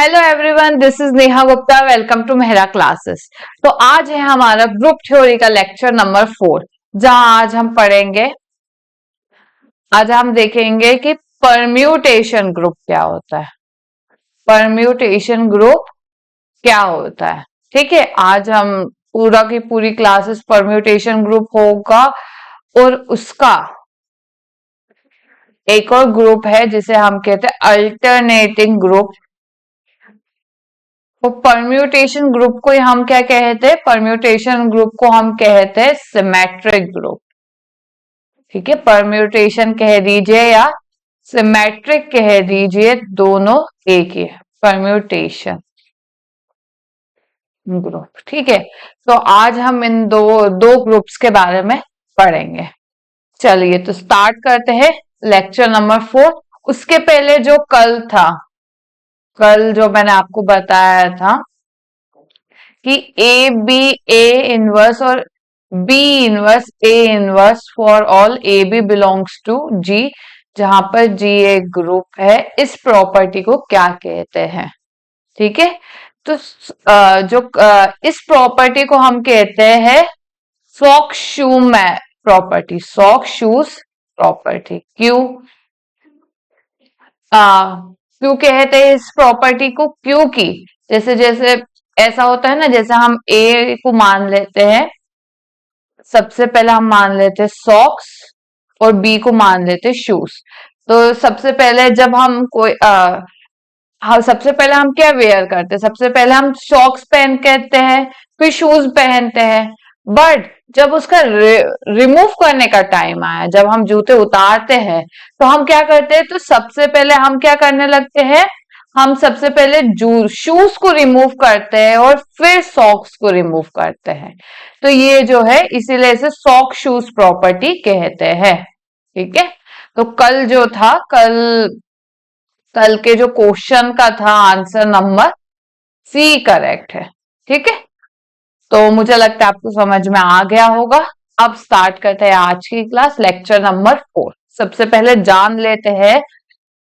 Hello everyone, this is Neha Gupta. Welcome to Mehra classes. तो आज है हमारा ग्रुप थ्योरी का लेक्चर नंबर 4, जहां आज हम देखेंगे कि परम्यूटेशन ग्रुप क्या होता है। परम्यूटेशन ग्रुप क्या होता है, ठीक है। आज हम पूरा की पूरी क्लासेस परम्यूटेशन ग्रुप होगा, और उसका एक और ग्रुप है जिसे हम कहते हैं अल्टरनेटिंग ग्रुप। तो परम्यूटेशन ग्रुप को हम क्या कहते हैं? परम्यूटेशन ग्रुप को हम कहते हैं सिमेट्रिक ग्रुप, ठीक है। परम्यूटेशन कह दीजिए या सिमेट्रिक कह दीजिए, दोनों एक ही है। परम्यूटेशन ग्रुप, ठीक है। तो आज हम इन दो दो ग्रुप्स के बारे में पढ़ेंगे। चलिए तो स्टार्ट करते हैं लेक्चर नंबर 4। उसके पहले जो कल जो मैंने आपको बताया था कि ए बी ए इनवर्स और b inverse a inverse for all a b belongs to G, जहां पर जी एक ग्रुप है, इस प्रॉपर्टी को क्या कहते हैं, ठीक है। तो इस प्रॉपर्टी को हम कहते हैं सॉक-शूम प्रॉपर्टी। सॉक-शूज प्रॉपर्टी क्यों क्यों कहते हैं इस प्रॉपर्टी को? क्योंकि जैसे जैसे ऐसा होता है ना, जैसे हम ए को मान लेते हैं, सबसे पहले हम मान लेते हैं सॉक्स और बी को मान लेते हैं शूज। तो सबसे पहले जब हम हाँ, सबसे पहले हम क्या वेयर करते हैं? सबसे पहले हम सॉक्स पहन कहते हैं, फिर शूज पहनते हैं। बट जब उसका रिमूव करने का टाइम आया, जब हम जूते उतारते हैं, तो हम क्या करते हैं? तो सबसे पहले हम क्या करने लगते हैं? हम सबसे पहले शूज को रिमूव करते हैं और फिर सॉक्स को रिमूव करते हैं। तो ये जो है, इसीलिए इसे सॉक शूज प्रॉपर्टी कहते हैं, ठीक है। तो कल के जो क्वेश्चन का था आंसर नंबर सी करेक्ट है, ठीक है। तो मुझे लगता है आपको समझ में आ गया होगा। अब स्टार्ट करते हैं आज की क्लास, लेक्चर नंबर 4। सबसे पहले जान लेते हैं,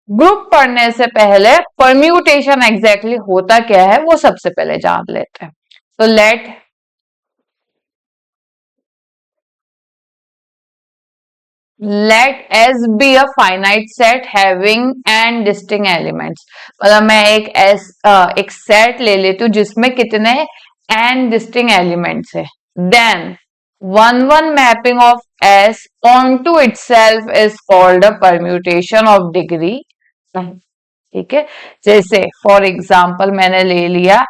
ग्रुप पढ़ने से पहले परम्यूटेशन एग्जैक्टली होता क्या है, वो सबसे पहले जान लेते हैं। तो let S be a finite set having n distinct elements. मतलब मैं एक सेट ले लेती हूँ जिसमें कितने एंड डिस्टिंक्ट एलिमेंट्स है। Then one one mapping of S onto itself is called a permutation of degree, ठीक है। जैसे फॉर एग्जाम्पल मैंने ले लिया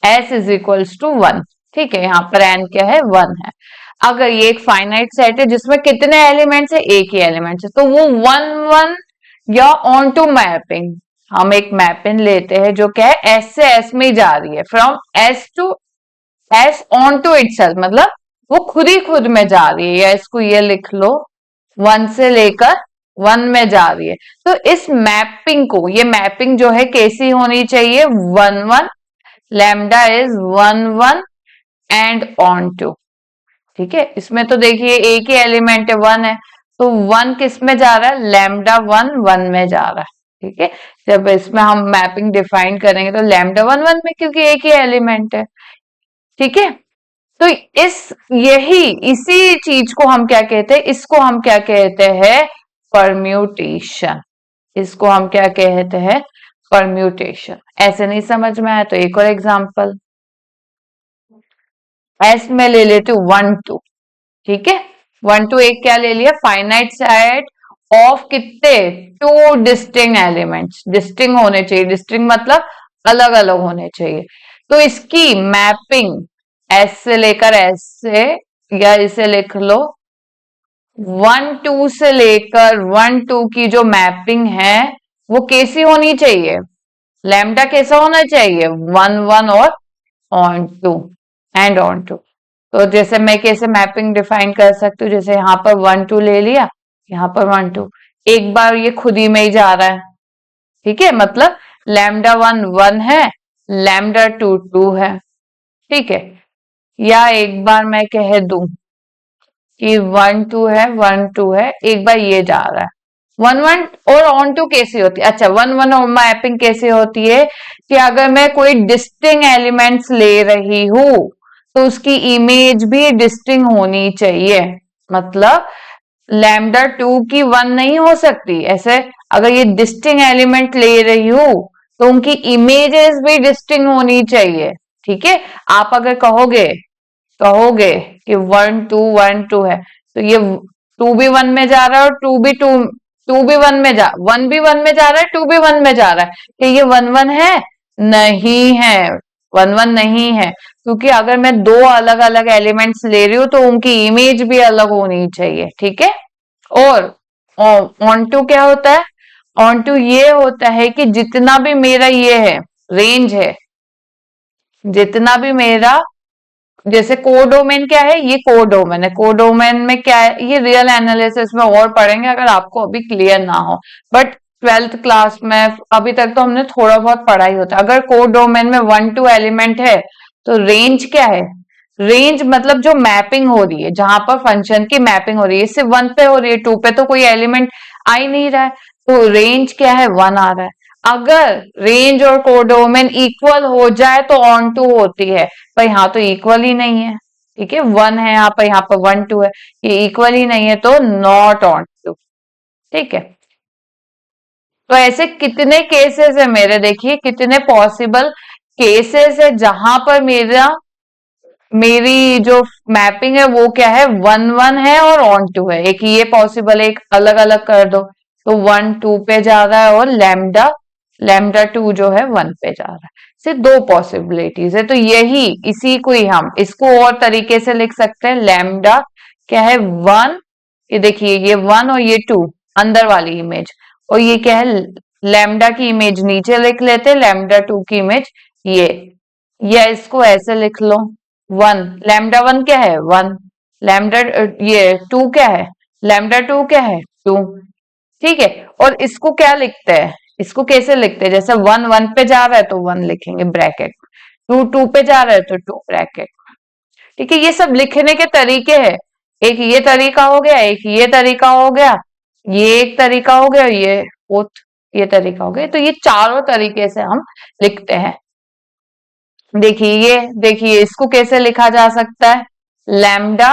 एस इज इक्वल्स टू 1, ठीक है। यहाँ पर एन क्या है? 1 है। अगर ये एक फाइनाइट सेट है जिसमें कितने एलिमेंट्स है? एक ही एलिमेंट्स है, तो वो 1 1 या ऑन टू मैपिंग, हम एक मैपिंग लेते हैं जो क्या है, एस से एस में जा रही है, from S to S onto itself, मतलब वो खुद ही खुद में जा रही है, या इसको ये लिख लो 1 से लेकर 1 में जा रही है। तो इस मैपिंग को, ये मैपिंग जो है कैसी होनी चाहिए? 1 1, lambda is 1 1 and onto, ठीक है। इसमें तो देखिए एक ही एलिमेंट है, 1 है, तो 1 किस में जा रहा है? लैम्डा 1 1 में जा रहा है, ठीक है। जब इसमें हम मैपिंग डिफाइन करेंगे तो लैम्डा 1 1 में, क्योंकि एक ही एलिमेंट है, ठीक है। तो इसी चीज को हम क्या कहते हैं? इसको हम क्या कहते हैं? परम्यूटेशन। इसको हम क्या कहते हैं? परम्यूटेशन। ऐसे नहीं समझ में आया तो एक और एग्जांपल, एस में ले लेती हूँ 1 2, ठीक है। 1 2 एक क्या ले लिया? फाइनाइट सेट ऑफ कितने? 2 डिस्टिंक्ट एलिमेंट्स। डिस्टिंक्ट होने चाहिए, डिस्टिंक्ट मतलब अलग अलग होने चाहिए। तो इसकी मैपिंग एस से लेकर एस से, या इसे लिख लो 1 2 से लेकर 1 2 की जो मैपिंग है वो कैसी होनी चाहिए? लैम्डा कैसा होना चाहिए? 1 1 और onto, and onto. तो जैसे मैं कैसे मैपिंग डिफाइन कर सकती हूँ? जैसे यहाँ पर 1 2 ले लिया, यहाँ पर 1 2, एक बार ये खुद ही में ही जा रहा है, ठीक है। मतलब लैम्डा 1 1 है, लैम्डा 2 2 है, ठीक है। या एक बार मैं कह दूं कि 1 2 है, 1 2 है, एक बार ये जा रहा है, वन वन और ऑन टू कैसी होती है? अच्छा, वन वन और मैपिंग कैसे होती है कि अगर मैं कोई डिस्टिंग एलिमेंट्स ले रही हूं तो उसकी इमेज भी डिस्टिंग होनी चाहिए। मतलब लैम्डा टू की वन नहीं हो सकती ऐसे। अगर ये डिस्टिंग एलिमेंट ले रही हूं तो उनकी इमेजेस भी डिस्टिंग होनी चाहिए। ठीक है, आप अगर कहोगे कहोगे कि वन टू है तो ये टू भी वन में जा रहा है और टू भी वन में जा वन भी वन में जा रहा है, टू भी वन में जा रहा है, कि ये वन वन है? नहीं है, वन वन नहीं है, क्योंकि अगर मैं दो अलग अलग एलिमेंट्स ले रही हूं तो उनकी इमेज भी अलग होनी चाहिए। ठीक है। और ऑन टू क्या होता है? ऑन टू ये होता है कि जितना भी मेरा ये है रेंज है, जितना भी मेरा, जैसे कोडोमेन क्या है? ये कोडोमेन है। कोडोमेन में क्या है? ये रियल एनालिसिस में और पढ़ेंगे अगर आपको अभी क्लियर ना हो, बट ट्वेल्थ क्लास में अभी तक तो हमने थोड़ा बहुत पढ़ा ही होता है। अगर कोडोमेन में वन टू एलिमेंट है तो रेंज क्या है? रेंज मतलब जो मैपिंग हो रही है, जहां पर फंक्शन की मैपिंग हो रही है, सिर्फ वन पे हो रही है, टू पे तो कोई एलिमेंट आ ही नहीं रहा है, तो रेंज क्या है? वन आ रहा है। अगर रेंज और कोडोमेन इक्वल हो जाए तो ऑन टू होती है, पर यहाँ तो इक्वल ही नहीं है। ठीक है, वन है यहाँ पर वन टू है, ये इक्वल ही नहीं है तो नॉट ऑन टू। ठीक है, तो ऐसे कितने केसेस है मेरे, देखिए कितने पॉसिबल केसेस है जहां पर मेरी जो मैपिंग है वो क्या है? वन वन है और ऑन टू है। एक ये पॉसिबल, एक अलग अलग कर दो तो वन टू पे जा रहा है और लैम्डा लैम्डा टू जो है वन पे जा रहा है। सिर्फ दो पॉसिबिलिटीज है, तो यही इसी को ही हम इसको और तरीके से लिख सकते हैं। लैम्डा क्या है? वन, ये देखिए ये वन और ये टू अंदर वाली इमेज, और ये क्या है? लैम्डा की इमेज नीचे लिख लेते हैं, लैम्डा टू की इमेज ये, या इसको ऐसे लिख लो वन, लैम्डा वन क्या है? वन, लैम्डा ये टू क्या है? लैम्डा टू क्या है? टू। ठीक है, और इसको क्या लिखते हैं? इसको कैसे लिखते हैं? जैसे वन वन पे जा रहा है तो वन लिखेंगे ब्रैकेट, टू टू पे जा रहा है तो टू ब्रैकेट। ठीक है, ये सब लिखने के तरीके हैं। एक ये तरीका हो गया, एक ये तरीका हो गया, ये एक तरीका हो गया, ये फोर्थ ये तरीका हो गया, तो ये चारों तरीके से हम लिखते हैं। देखिए इसको कैसे लिखा जा सकता है? लैम्डा,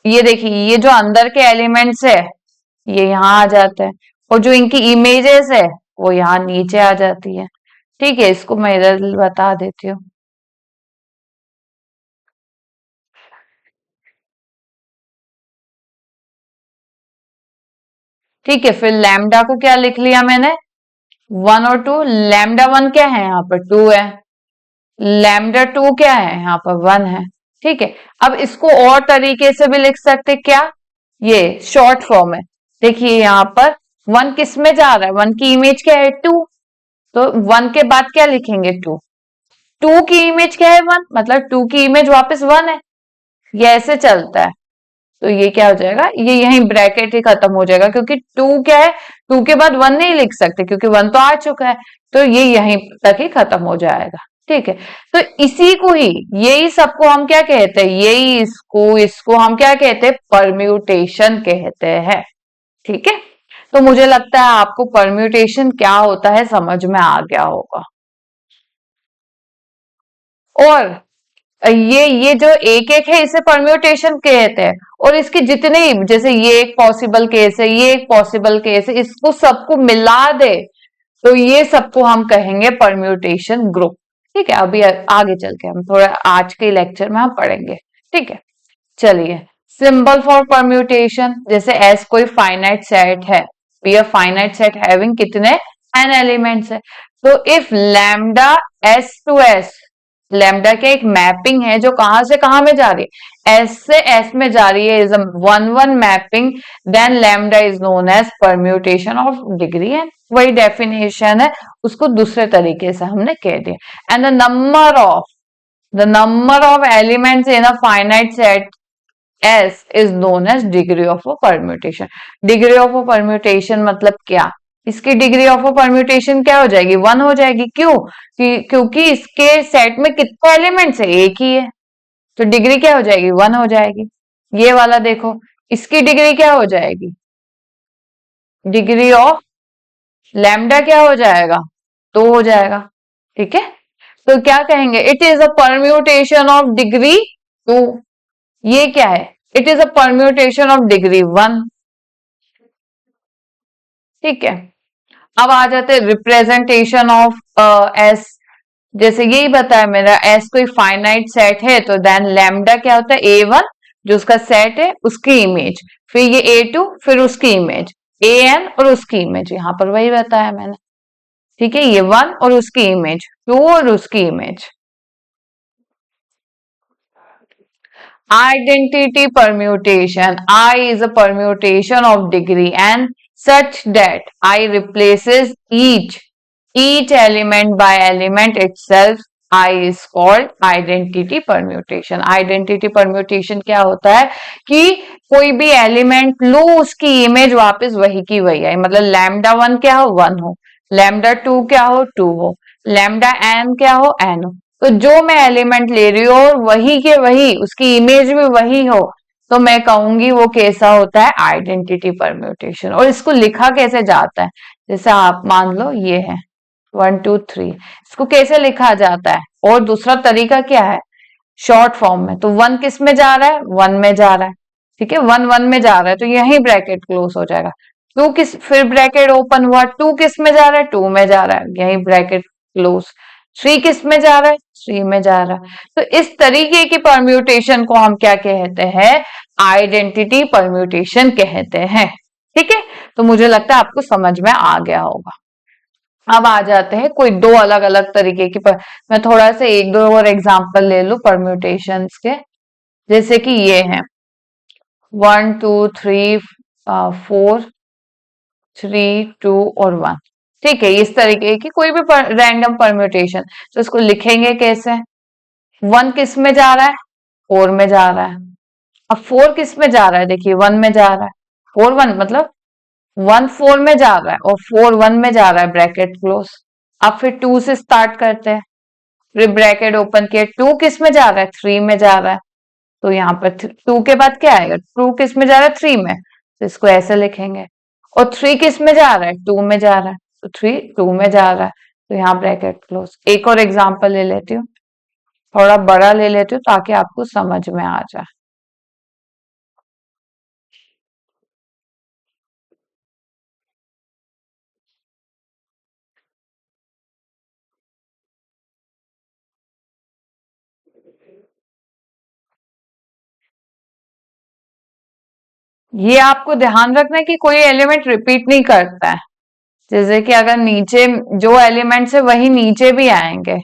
ये देखिए ये जो अंदर के एलिमेंट्स है ये यहाँ आ जाते हैं, और जो इनकी इमेजेस है वो यहाँ नीचे आ जाती है। ठीक है, इसको मैं इधर बता देती हूँ। ठीक है, फिर लैम्डा को क्या लिख लिया मैंने? वन और टू। लैम्डा वन क्या है? यहाँ पर टू है। लैम्डा टू क्या है? यहाँ पर वन है। ठीक है, अब इसको और तरीके से भी लिख सकते, क्या? ये शॉर्ट फॉर्म है। देखिए यहाँ पर वन किस में जा रहा है? वन की इमेज क्या है? टू, तो वन के बाद क्या लिखेंगे? टू। टू की इमेज क्या है? वन, मतलब टू की इमेज वापस वन है। ये ऐसे चलता है, तो ये क्या हो जाएगा? ये यही ब्रैकेट ही खत्म हो जाएगा, क्योंकि टू क्या है? टू के बाद वन नहीं लिख सकते क्योंकि वन तो आ चुका है, तो ये यहीं तक ही खत्म हो जाएगा। ठीक है, तो इसी को ही, यही सबको हम क्या कहते हैं? यही इसको इसको हम क्या कहते हैं? परम्यूटेशन कहते हैं। ठीक है, तो मुझे लगता है आपको परम्यूटेशन क्या होता है समझ में आ गया होगा। और ये जो एक एक है इसे परम्यूटेशन कहते हैं, और इसके जितने, जैसे ये एक पॉसिबल केस है, ये एक पॉसिबल केस है, इसको सबको मिला दे तो ये सबको हम कहेंगे परम्यूटेशन ग्रुप। ठीक है, अभी आगे चल के हम थोड़ा आज के लेक्चर में हम पढ़ेंगे। ठीक है, चलिए, सिंबल फॉर परम्यूटेशन, जैसे एस कोई फाइनाइट सेट है, be a finite set having कितने एन एलिमेंट्स है, तो if lambda S to S, lambda के एक मैपिंग है जो कहां से कहां में जा रही है? एस से एस में जा रही है, is a one one mapping, then lambda is known as permutation of degree, and वही डेफिनेशन है, उसको दूसरे तरीके से हमने कह दिया। And the number of elements in a finite set S is known as degree of a permutation। Degree of a permutation मतलब क्या? इसकी डिग्री ऑफ अ परम्यूटेशन क्या हो जाएगी? वन हो जाएगी। क्यों? क्योंकि इसके सेट में कितने एलिमेंट्स है? एक ही है, तो डिग्री क्या हो जाएगी? वन हो जाएगी। ये वाला देखो, इसकी डिग्री क्या हो जाएगी? डिग्री ऑफ लैम्डा क्या हो जाएगा, 2 हो जाएगा। ठीक है, तो क्या कहेंगे, it is a permutation of degree 2। ये क्या है, it is a permutation of degree 1। ठीक है, अब आ जाते हैं रिप्रेजेंटेशन ऑफ एस। जैसे यही बताया मेरा एस कोई फाइनाइट सेट है, तो देन लैम्डा क्या होता है, A1 जो उसका सेट है उसकी इमेज, फिर ये A2 फिर उसकी इमेज, AN और उसकी इमेज, यहां पर वही बताया मैंने। ठीक है, ये 1 और उसकी इमेज, 2 और उसकी image. Identity permutation. I is a permutation of degree and such that I replaces each element by element itself. I is called identity permutation. Identity permutation क्या होता है कि कोई भी एलिमेंट लो, उसकी इमेज वापस वही की वही है, मतलब लैम्डा 1 क्या हो, 1 हो, लैम्डा 2 क्या हो, 2 हो, लैम्डा n क्या हो, n हो। तो जो मैं एलिमेंट ले रही हूँ और वही के वही उसकी इमेज भी वही हो, तो मैं कहूंगी वो कैसा होता है, आइडेंटिटी परम्यूटेशन। और इसको लिखा कैसे जाता है, जैसे आप मान लो ये है 1 2 3, इसको कैसे लिखा जाता है, और दूसरा तरीका क्या है, शॉर्ट फॉर्म में। तो 1 किस में जा रहा है, 1 में जा रहा है। ठीक है, 1 1 में जा रहा है तो यही ब्रैकेट क्लोज हो जाएगा। 2 किस, फिर ब्रैकेट ओपन हुआ, 2 किस में जा रहा है, 2 में जा रहा है, यही ब्रैकेट क्लोज। 3 किस में जा रहा है, 3 में जा रहा है। तो इस तरीके की परम्यूटेशन को हम क्या कहते हैं, आइडेंटिटी परम्यूटेशन कहते हैं। ठीक है, तो मुझे लगता है आपको समझ में आ गया होगा। अब आ जाते हैं कोई दो अलग अलग तरीके की मैं थोड़ा सा एक दो और एग्जांपल ले लूं परम्यूटेशंस के। जैसे कि ये है 1 2 3 4 3 2 और 1। ठीक है, इस तरीके की कोई भी रैंडम परम्यूटेशन, तो इसको लिखेंगे कैसे, 1 किस में जा रहा है, 4 में जा रहा है। अब 4 किस में जा रहा है, देखिए 1 में जा रहा है, 4 1 मतलब 1 4 में जा रहा है और 4 1 में जा रहा है, ब्रैकेट क्लोज। अब फिर 2 से स्टार्ट करते हैं, फिर ब्रैकेट ओपन किया, 2 किस में जा रहा है, 3 में जा रहा है। तो यहाँ पर 2 के बाद क्या आएगा, 2 किस में जा रहा है, 3 में, तो इसको ऐसे लिखेंगे। और 3 किस में जा रहा है, 2 में जा रहा है, तो 3 2 में जा रहा है, तो यहाँ ब्रैकेट क्लोज। एक और एग्जांपल ले लेती हूँ, थोड़ा बड़ा ले लेती हूँ ताकि आपको समझ में आ जाए। ये आपको ध्यान रखना है कि कोई एलिमेंट रिपीट नहीं करता है, जैसे कि अगर नीचे जो एलिमेंट्स है वही नीचे भी आएंगे।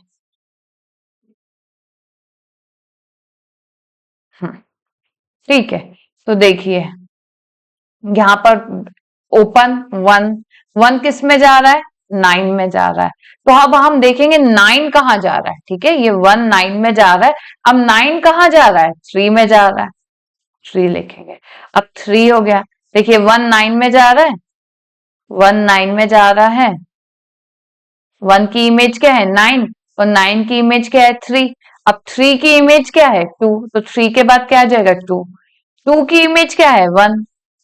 ठीक है, तो देखिए यहाँ पर ओपन 1 1 किस में जा रहा है, 9 में जा रहा है। तो अब हम देखेंगे 9 कहाँ जा रहा है। ठीक है, ये 1 9 में जा रहा है, अब 9 कहाँ जा रहा है, 3 में जा रहा है, 3 लिखेंगे। अब 3 हो गया, देखिए 1 9 में जा रहा है, 1 9 में जा रहा है, 1 की इमेज क्या है, 9, और 9 की इमेज क्या है, 3। अब 3 की इमेज क्या है, 2, तो 3 के बाद क्या आ जाएगा, 2। 2 की इमेज क्या है, 1।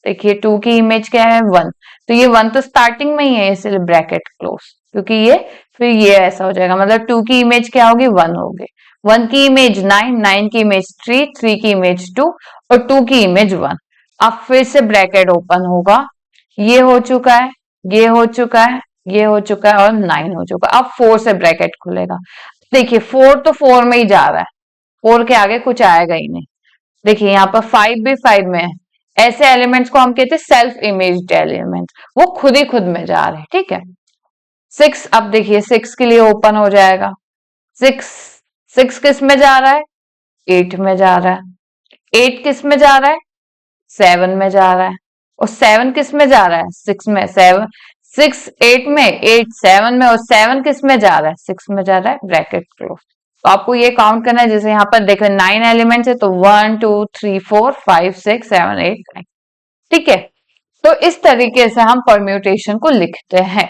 देखिए 2 की इमेज क्या है, 1। तो ये 1 तो स्टार्टिंग में ही है, इसलिए ब्रैकेट क्लोज, क्योंकि ये फिर ये ऐसा हो जाएगा, मतलब 2 की इमेज क्या होगी, 1 होगी। 1 की इमेज 9, 9 की इमेज 3, 3 की इमेज 2 और 2 की इमेज 1। अब फिर से ब्रैकेट ओपन होगा, ये हो चुका है, ये हो चुका है, ये हो चुका है और 9 हो चुका है। अब 4 से ब्रैकेट खुलेगा, देखिए 4 तो 4 में ही जा रहा है, 4 के आगे कुछ आएगा ही नहीं। देखिए यहाँ पर 5 भी 5 में है। ऐसे एलिमेंट्स को हम कहते हैं सेल्फ इमेज्ड एलिमेंट, वो खुद ही खुद में जा रहे हैं। ठीक है, 6, अब देखिए 6 के लिए ओपन हो जाएगा, 6 6 किस में जा रहा है, 8 में जा रहा है, 8 किस में जा रहा है, 7 में जा रहा है, और 7 किस में जा रहा है, 6 में। 7 6 8 में, 8 7 में, और 7 किस में जा रहा है, 6 में जा रहा है, ब्रैकेट क्लोज। तो आपको ये काउंट करना है, जैसे यहाँ पर देख रहे 9 एलिमेंट्स है, तो 1 2 3 4 5 6 7 8 9। ठीक है, तो इस तरीके से हम परम्यूटेशन को लिखते हैं।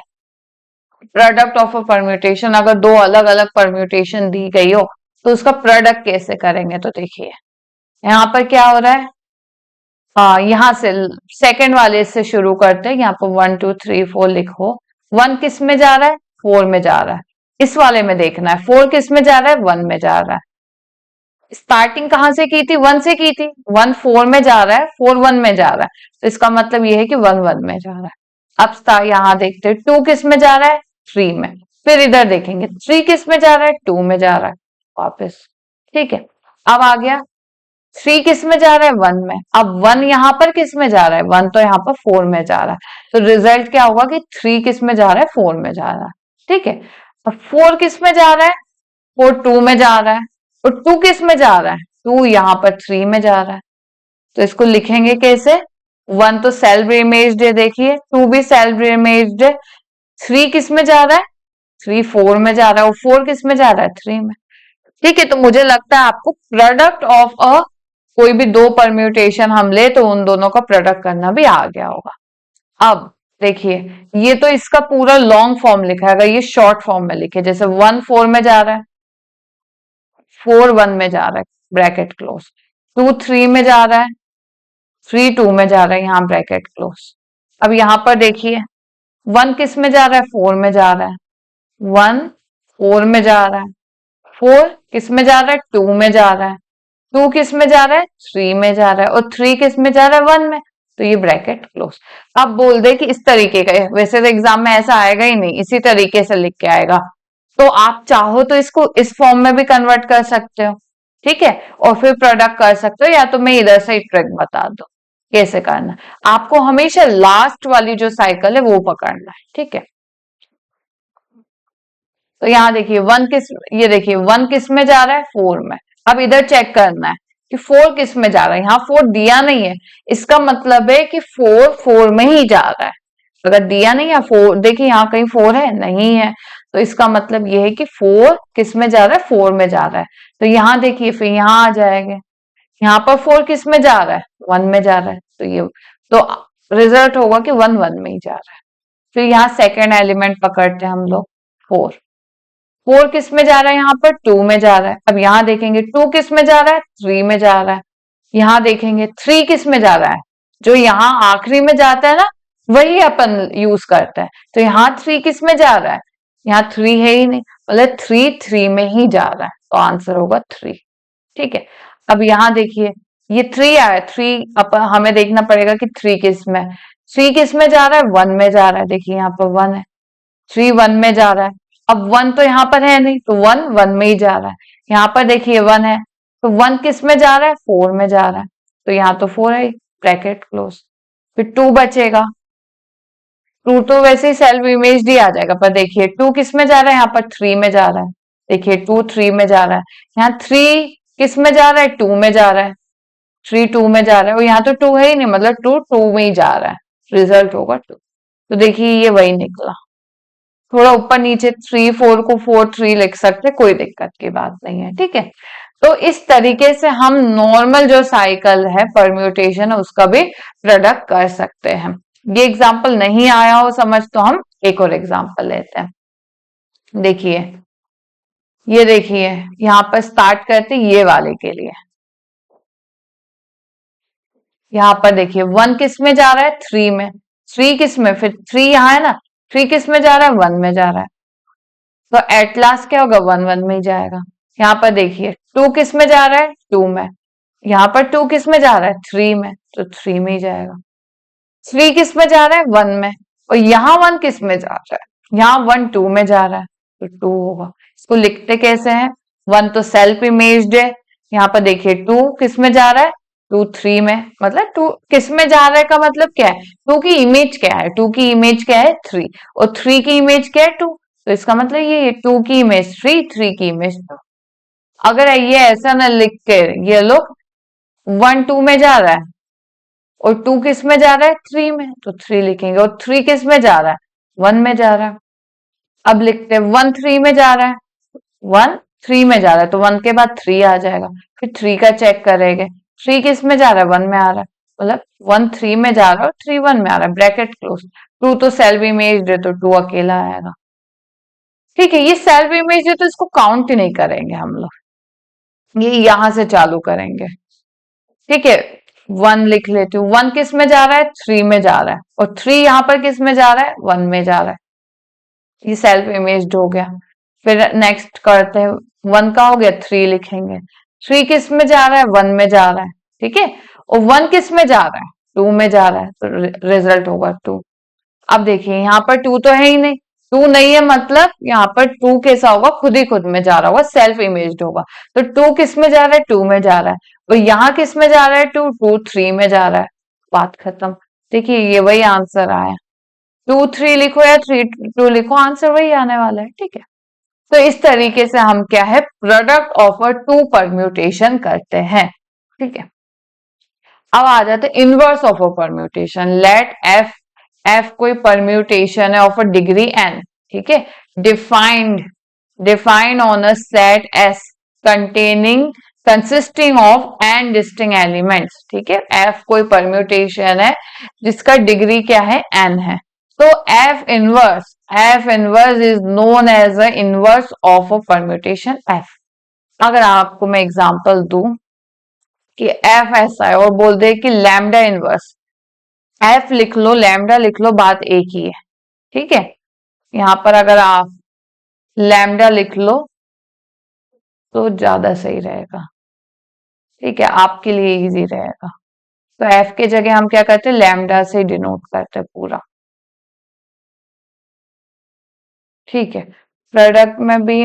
प्रोडक्ट ऑफ अ परम्यूटेशन, अगर दो अलग अलग परम्यूटेशन दी गई हो तो उसका प्रोडक्ट कैसे करेंगे, तो देखिए यहाँ पर क्या हो रहा है, यहाँ से सेकंड वाले से शुरू करते हैं। यहाँ पर 1 2 3 4 लिखो। 1 किस में जा रहा है? 4 में जा रहा है। इस वाले में देखना है 4 किस में जा रहा है? 1 में जा रहा है। स्टार्टिंग कहां से की थी? 1 से की थी। 1 4 में जा रहा है, 4 1 में जा रहा है, तो इसका मतलब ये है कि 1 1 में जा रहा है। अब यहां देखते हैं 2 किस में जा रहा है? 3 में। फिर इधर देखेंगे 3 किस में जा रहा है? 2 में जा रहा है वापस। ठीक है, अब आ गया 3 किस में जा रहा है? 1 में। अब 1 यहाँ पर किस में जा रहा है? 1 तो यहाँ पर 4 में जा रहा है, तो रिजल्ट क्या होगा कि 3 किस में जा रहा है? 4 में जा रहा है। ठीक है, अब 4 किस में जा रहा है? 4 2 में जा रहा है, और 2 किस में जा रहा है? 2 यहाँ पर 3 में जा रहा है, तो इसको लिखेंगे कैसे? 1 तो सेल्फ इमेज्ड है, देखिए 2 भी सेल्फ इमेज्ड है। 3 किस में जा रहा है? 3 4 में जा रहा है, और 4 किस में जा रहा है? 3 में। ठीक है, तो मुझे लगता है आपको प्रोडक्ट ऑफ अ कोई भी दो परम्यूटेशन हम ले तो उन दोनों का प्रोडक्ट करना भी आ गया होगा। अब देखिए, ये तो इसका पूरा लॉन्ग फॉर्म लिखा है, अगर ये शॉर्ट फॉर्म में लिखे, जैसे 1 4 में जा रहा है, 4 1 में जा रहा है, ब्रैकेट क्लोज। 2 3 में जा रहा है, 3 2 में जा रहा है, यहाँ ब्रैकेट क्लोज। अब यहाँ पर देखिए 1 किस में जा रहा है? 4 में जा रहा है, 1 4 में जा रहा है, 4 किस में जा रहा है? 2 में जा रहा है, 2 किस में जा रहा है? 3 में जा रहा है, और 3 किस में जा रहा है? 1 में। तो ये ब्रैकेट क्लोज। अब बोल दे कि इस तरीके का है, वैसे तो एग्जाम में ऐसा आएगा ही नहीं, इसी तरीके से लिख के आएगा, तो आप चाहो तो इसको इस फॉर्म में भी कन्वर्ट कर सकते हो। ठीक है, और फिर प्रोडक्ट कर सकते हो, या तो मैं इधर से ही ट्रिक बता दो कैसे करना। आपको हमेशा लास्ट वाली जो साइकिल है वो पकड़ना है। ठीक है, तो यहाँ देखिए 1 किस, ये देखिए 1 किस में जा रहा है? 4 में। अब इधर चेक करना है कि 4 किस में जा रहा है। यहाँ 4 दिया नहीं है, इसका मतलब है कि 4 4 में ही जा रहा है। अगर दिया नहीं है 4, देखिए यहाँ कहीं 4 है? नहीं है, तो इसका मतलब ये है कि 4 किस में जा रहा है? 4 में जा रहा है। तो यहाँ देखिए फिर यहाँ आ जाएंगे, यहाँ पर 4 किस में जा रहा है? 1 में जा रहा है, तो ये तो रिजल्ट होगा कि 1 1 में ही जा रहा है। फिर यहाँ सेकेंड एलिमेंट पकड़ते हैं हम लोग, 4। 4 किस में जा रहा है? यहाँ पर 2 में जा रहा है। अब यहाँ देखेंगे 2 किस में जा रहा है? 3 में जा रहा है। यहाँ देखेंगे 3 किस में जा रहा है? जो यहाँ आखिरी में जाता है ना, वही अपन यूज करते हैं। तो यहाँ 3 किस में जा रहा है? यहाँ 3 है ही नहीं, मतलब 3 3 में ही जा रहा है, तो आंसर होगा 3। ठीक है, अब यहाँ देखिए ये 3 आया, 3 अपन हमें देखना पड़ेगा कि 3 किस में, 3 किस में जा रहा है? 1 में जा रहा है, देखिए यहाँ पर 1 है, 3 1 में जा रहा है। अब 1 तो यहाँ पर है नहीं, तो 1 1 में ही जा रहा है। यहाँ पर देखिए 1 है, तो 1 किस में जा रहा है? 4 में जा रहा है, तो यहाँ तो 4 है, ब्रैकेट क्लोज। फिर 2 बचेगा, 2 तो वैसे ही सेल्फ इमेज ही आ जाएगा, पर देखिए 2 किस में जा रहा है? यहाँ पर 3 में जा रहा है, देखिए 2 3 में जा रहा है। यहाँ 3 किस में जा रहा है? 2 में जा रहा है, 3 2 में जा रहा है, और यहाँ तो 2 है ही नहीं, मतलब 2 2 में ही जा रहा है, रिजल्ट होगा 2। तो देखिए ये वही निकला। थोड़ा ऊपर नीचे 3 4 को 4 3 लिख सकते, कोई दिक्कत की बात नहीं है। ठीक है, तो इस तरीके से हम नॉर्मल जो साइकिल है, परम्यूटेशन है, उसका भी प्रोडक्ट कर सकते हैं। ये एग्जाम्पल नहीं आया हो समझ, तो हम एक और एग्जाम्पल लेते हैं। देखिए, ये देखिए यहाँ पर स्टार्ट करते ये वाले के लिए। यहाँ पर देखिए 1 किस में जा रहा है? 3 में। 3 किस में? फिर 3 यहाँ है ना, 3 किस में जा रहा है? 1 में जा रहा है, तो एट लास्ट क्या होगा? 1 1 में ही जाएगा। यहाँ पर देखिए 2 किस में जा रहा है? 2 में। यहाँ पर 2 किस में जा रहा है? 3 में, तो 3 में ही जाएगा। 3 किस में जा रहा है? 1 में, और यहाँ 1 किस में जा रहा है? यहाँ 1 2 में जा रहा है, तो 2 होगा। इसको लिखते कैसे हैं? 1 तो सेल्फ इमेज्ड है, यहाँ पर देखिए 2 किस में जा रहा है? 2 3 में, मतलब 2 किस में जा रहा है का मतलब क्या है? 2 की इमेज क्या है? 2 की इमेज क्या है? 3, और 3 की इमेज क्या है? 2, तो इसका मतलब ये 2 की इमेज 3, 3 की इमेज 2। अगर ये ऐसा ना लिख के, ये लोग 1 2 में जा रहा है, और 2 किस में जा रहा है? 3 में, तो 3 लिखेंगे, और 3 किस में जा रहा है? 1 में जा रहा है। अब लिखते हैं 1 3 में जा रहा है, 1 3 में जा रहा है, तो 1 के बाद 3 आ जाएगा, फिर 3 का चेक करेंगे, 3 किस में जा रहा है? 1 में आ रहा है, मतलब 1 3 में जा रहा है और 3 1 में आ रहा है, ब्रैकेट क्लोज। 2 तो सेल्फ इमेज है, तो 2 अकेला आएगा। ठीक है, ये सेल्फ इमेज है, तो इसको काउंट ही नहीं करेंगे हम लोग, ये यहां से चालू करेंगे। ठीक है, 1 लिख लेती हूँ। 1 किस में जा रहा है? 3 में जा रहा है, और 3 यहाँ पर किस में जा रहा है? 1 में जा रहा है। ये सेल्फ इमेज्ड हो गया। फिर नेक्स्ट करते हैं, 1 का हो गया, 3 लिखेंगे। 3 किस में जा रहा है? 1 में जा रहा है, ठीक है। और 1 किस में जा रहा है? 2 में जा रहा है, तो रिजल्ट होगा 2। अब देखिए यहाँ पर 2 तो है ही नहीं, 2 नहीं है मतलब यहाँ पर 2 कैसा होगा? खुद ही खुद में जा रहा होगा, सेल्फ इमेज्ड होगा। तो 2 किस में जा रहा है? 2 में जा रहा है। और यहाँ किस में जा रहा है? 2 2 3 में जा रहा है। बात खत्म। देखिए ये वही आंसर आया। 2 3 लिखो या 3 2 लिखो, आंसर वही आने वाला है, ठीक है। तो इस तरीके से हम क्या है, product of a two permutation करते हैं, ठीक है। अब आ जाते हैं inverse of a permutation. Let f, f कोई परम्यूटेशन है ऑफ अ डिग्री एन, ठीक है। Defined, defined on a set S containing consisting of n distinct elements, ठीक है। एफ कोई परम्यूटेशन है जिसका डिग्री क्या है? एन है। तो f inverse is known as a inverse of a permutation f. अगर आपको मैं एग्जांपल दूं कि एफ ऐसा है और बोल दे कि लैम्डा इनवर्स, एफ लिख लो, लैम्डा लिख लो, बात एक ही है, ठीक है। यहां पर अगर आप लैम्डा लिख लो तो ज्यादा सही रहेगा, ठीक है, आपके लिए इजी रहेगा। तो एफ की जगह हम क्या करते हैं? लैम्डा से डिनोट करते हैं पूरा, ठीक है। प्रोडक्ट में भी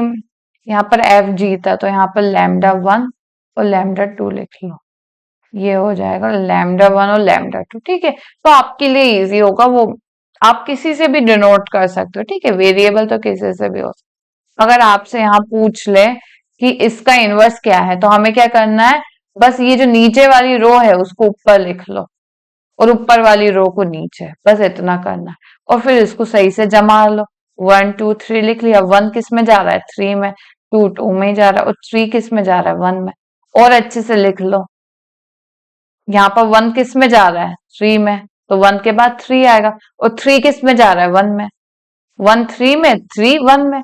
यहाँ पर एफ जीता, तो यहाँ पर लैम्डा 1 और लैम्डा 2 लिख लो, ये हो जाएगा लैम्डा 1 और लैम्डा 2, ठीक है। तो आपके लिए इजी होगा, वो आप किसी से भी डिनोट कर सकते हो, ठीक है। वेरिएबल तो किसी से भी हो सकता। अगर आपसे यहाँ पूछ ले कि इसका इनवर्स क्या है, तो हमें क्या करना है? बस ये जो नीचे वाली रो है उसको ऊपर लिख लो और ऊपर वाली रो को नीचे, बस इतना करना है। और फिर इसको सही से जमा लो। 1 2 3 लिख लिया। 1 किस में जा रहा है? 3 में। 2 2 में जा रहा है, और 3 किस में जा रहा है? 1 में। और अच्छे से लिख लो, यहाँ पर 1 किस में जा रहा है? 3 में, तो 1 के बाद 3 आएगा। और 3 किस में जा रहा है? 1 में। 1 3 में, 3 1 में,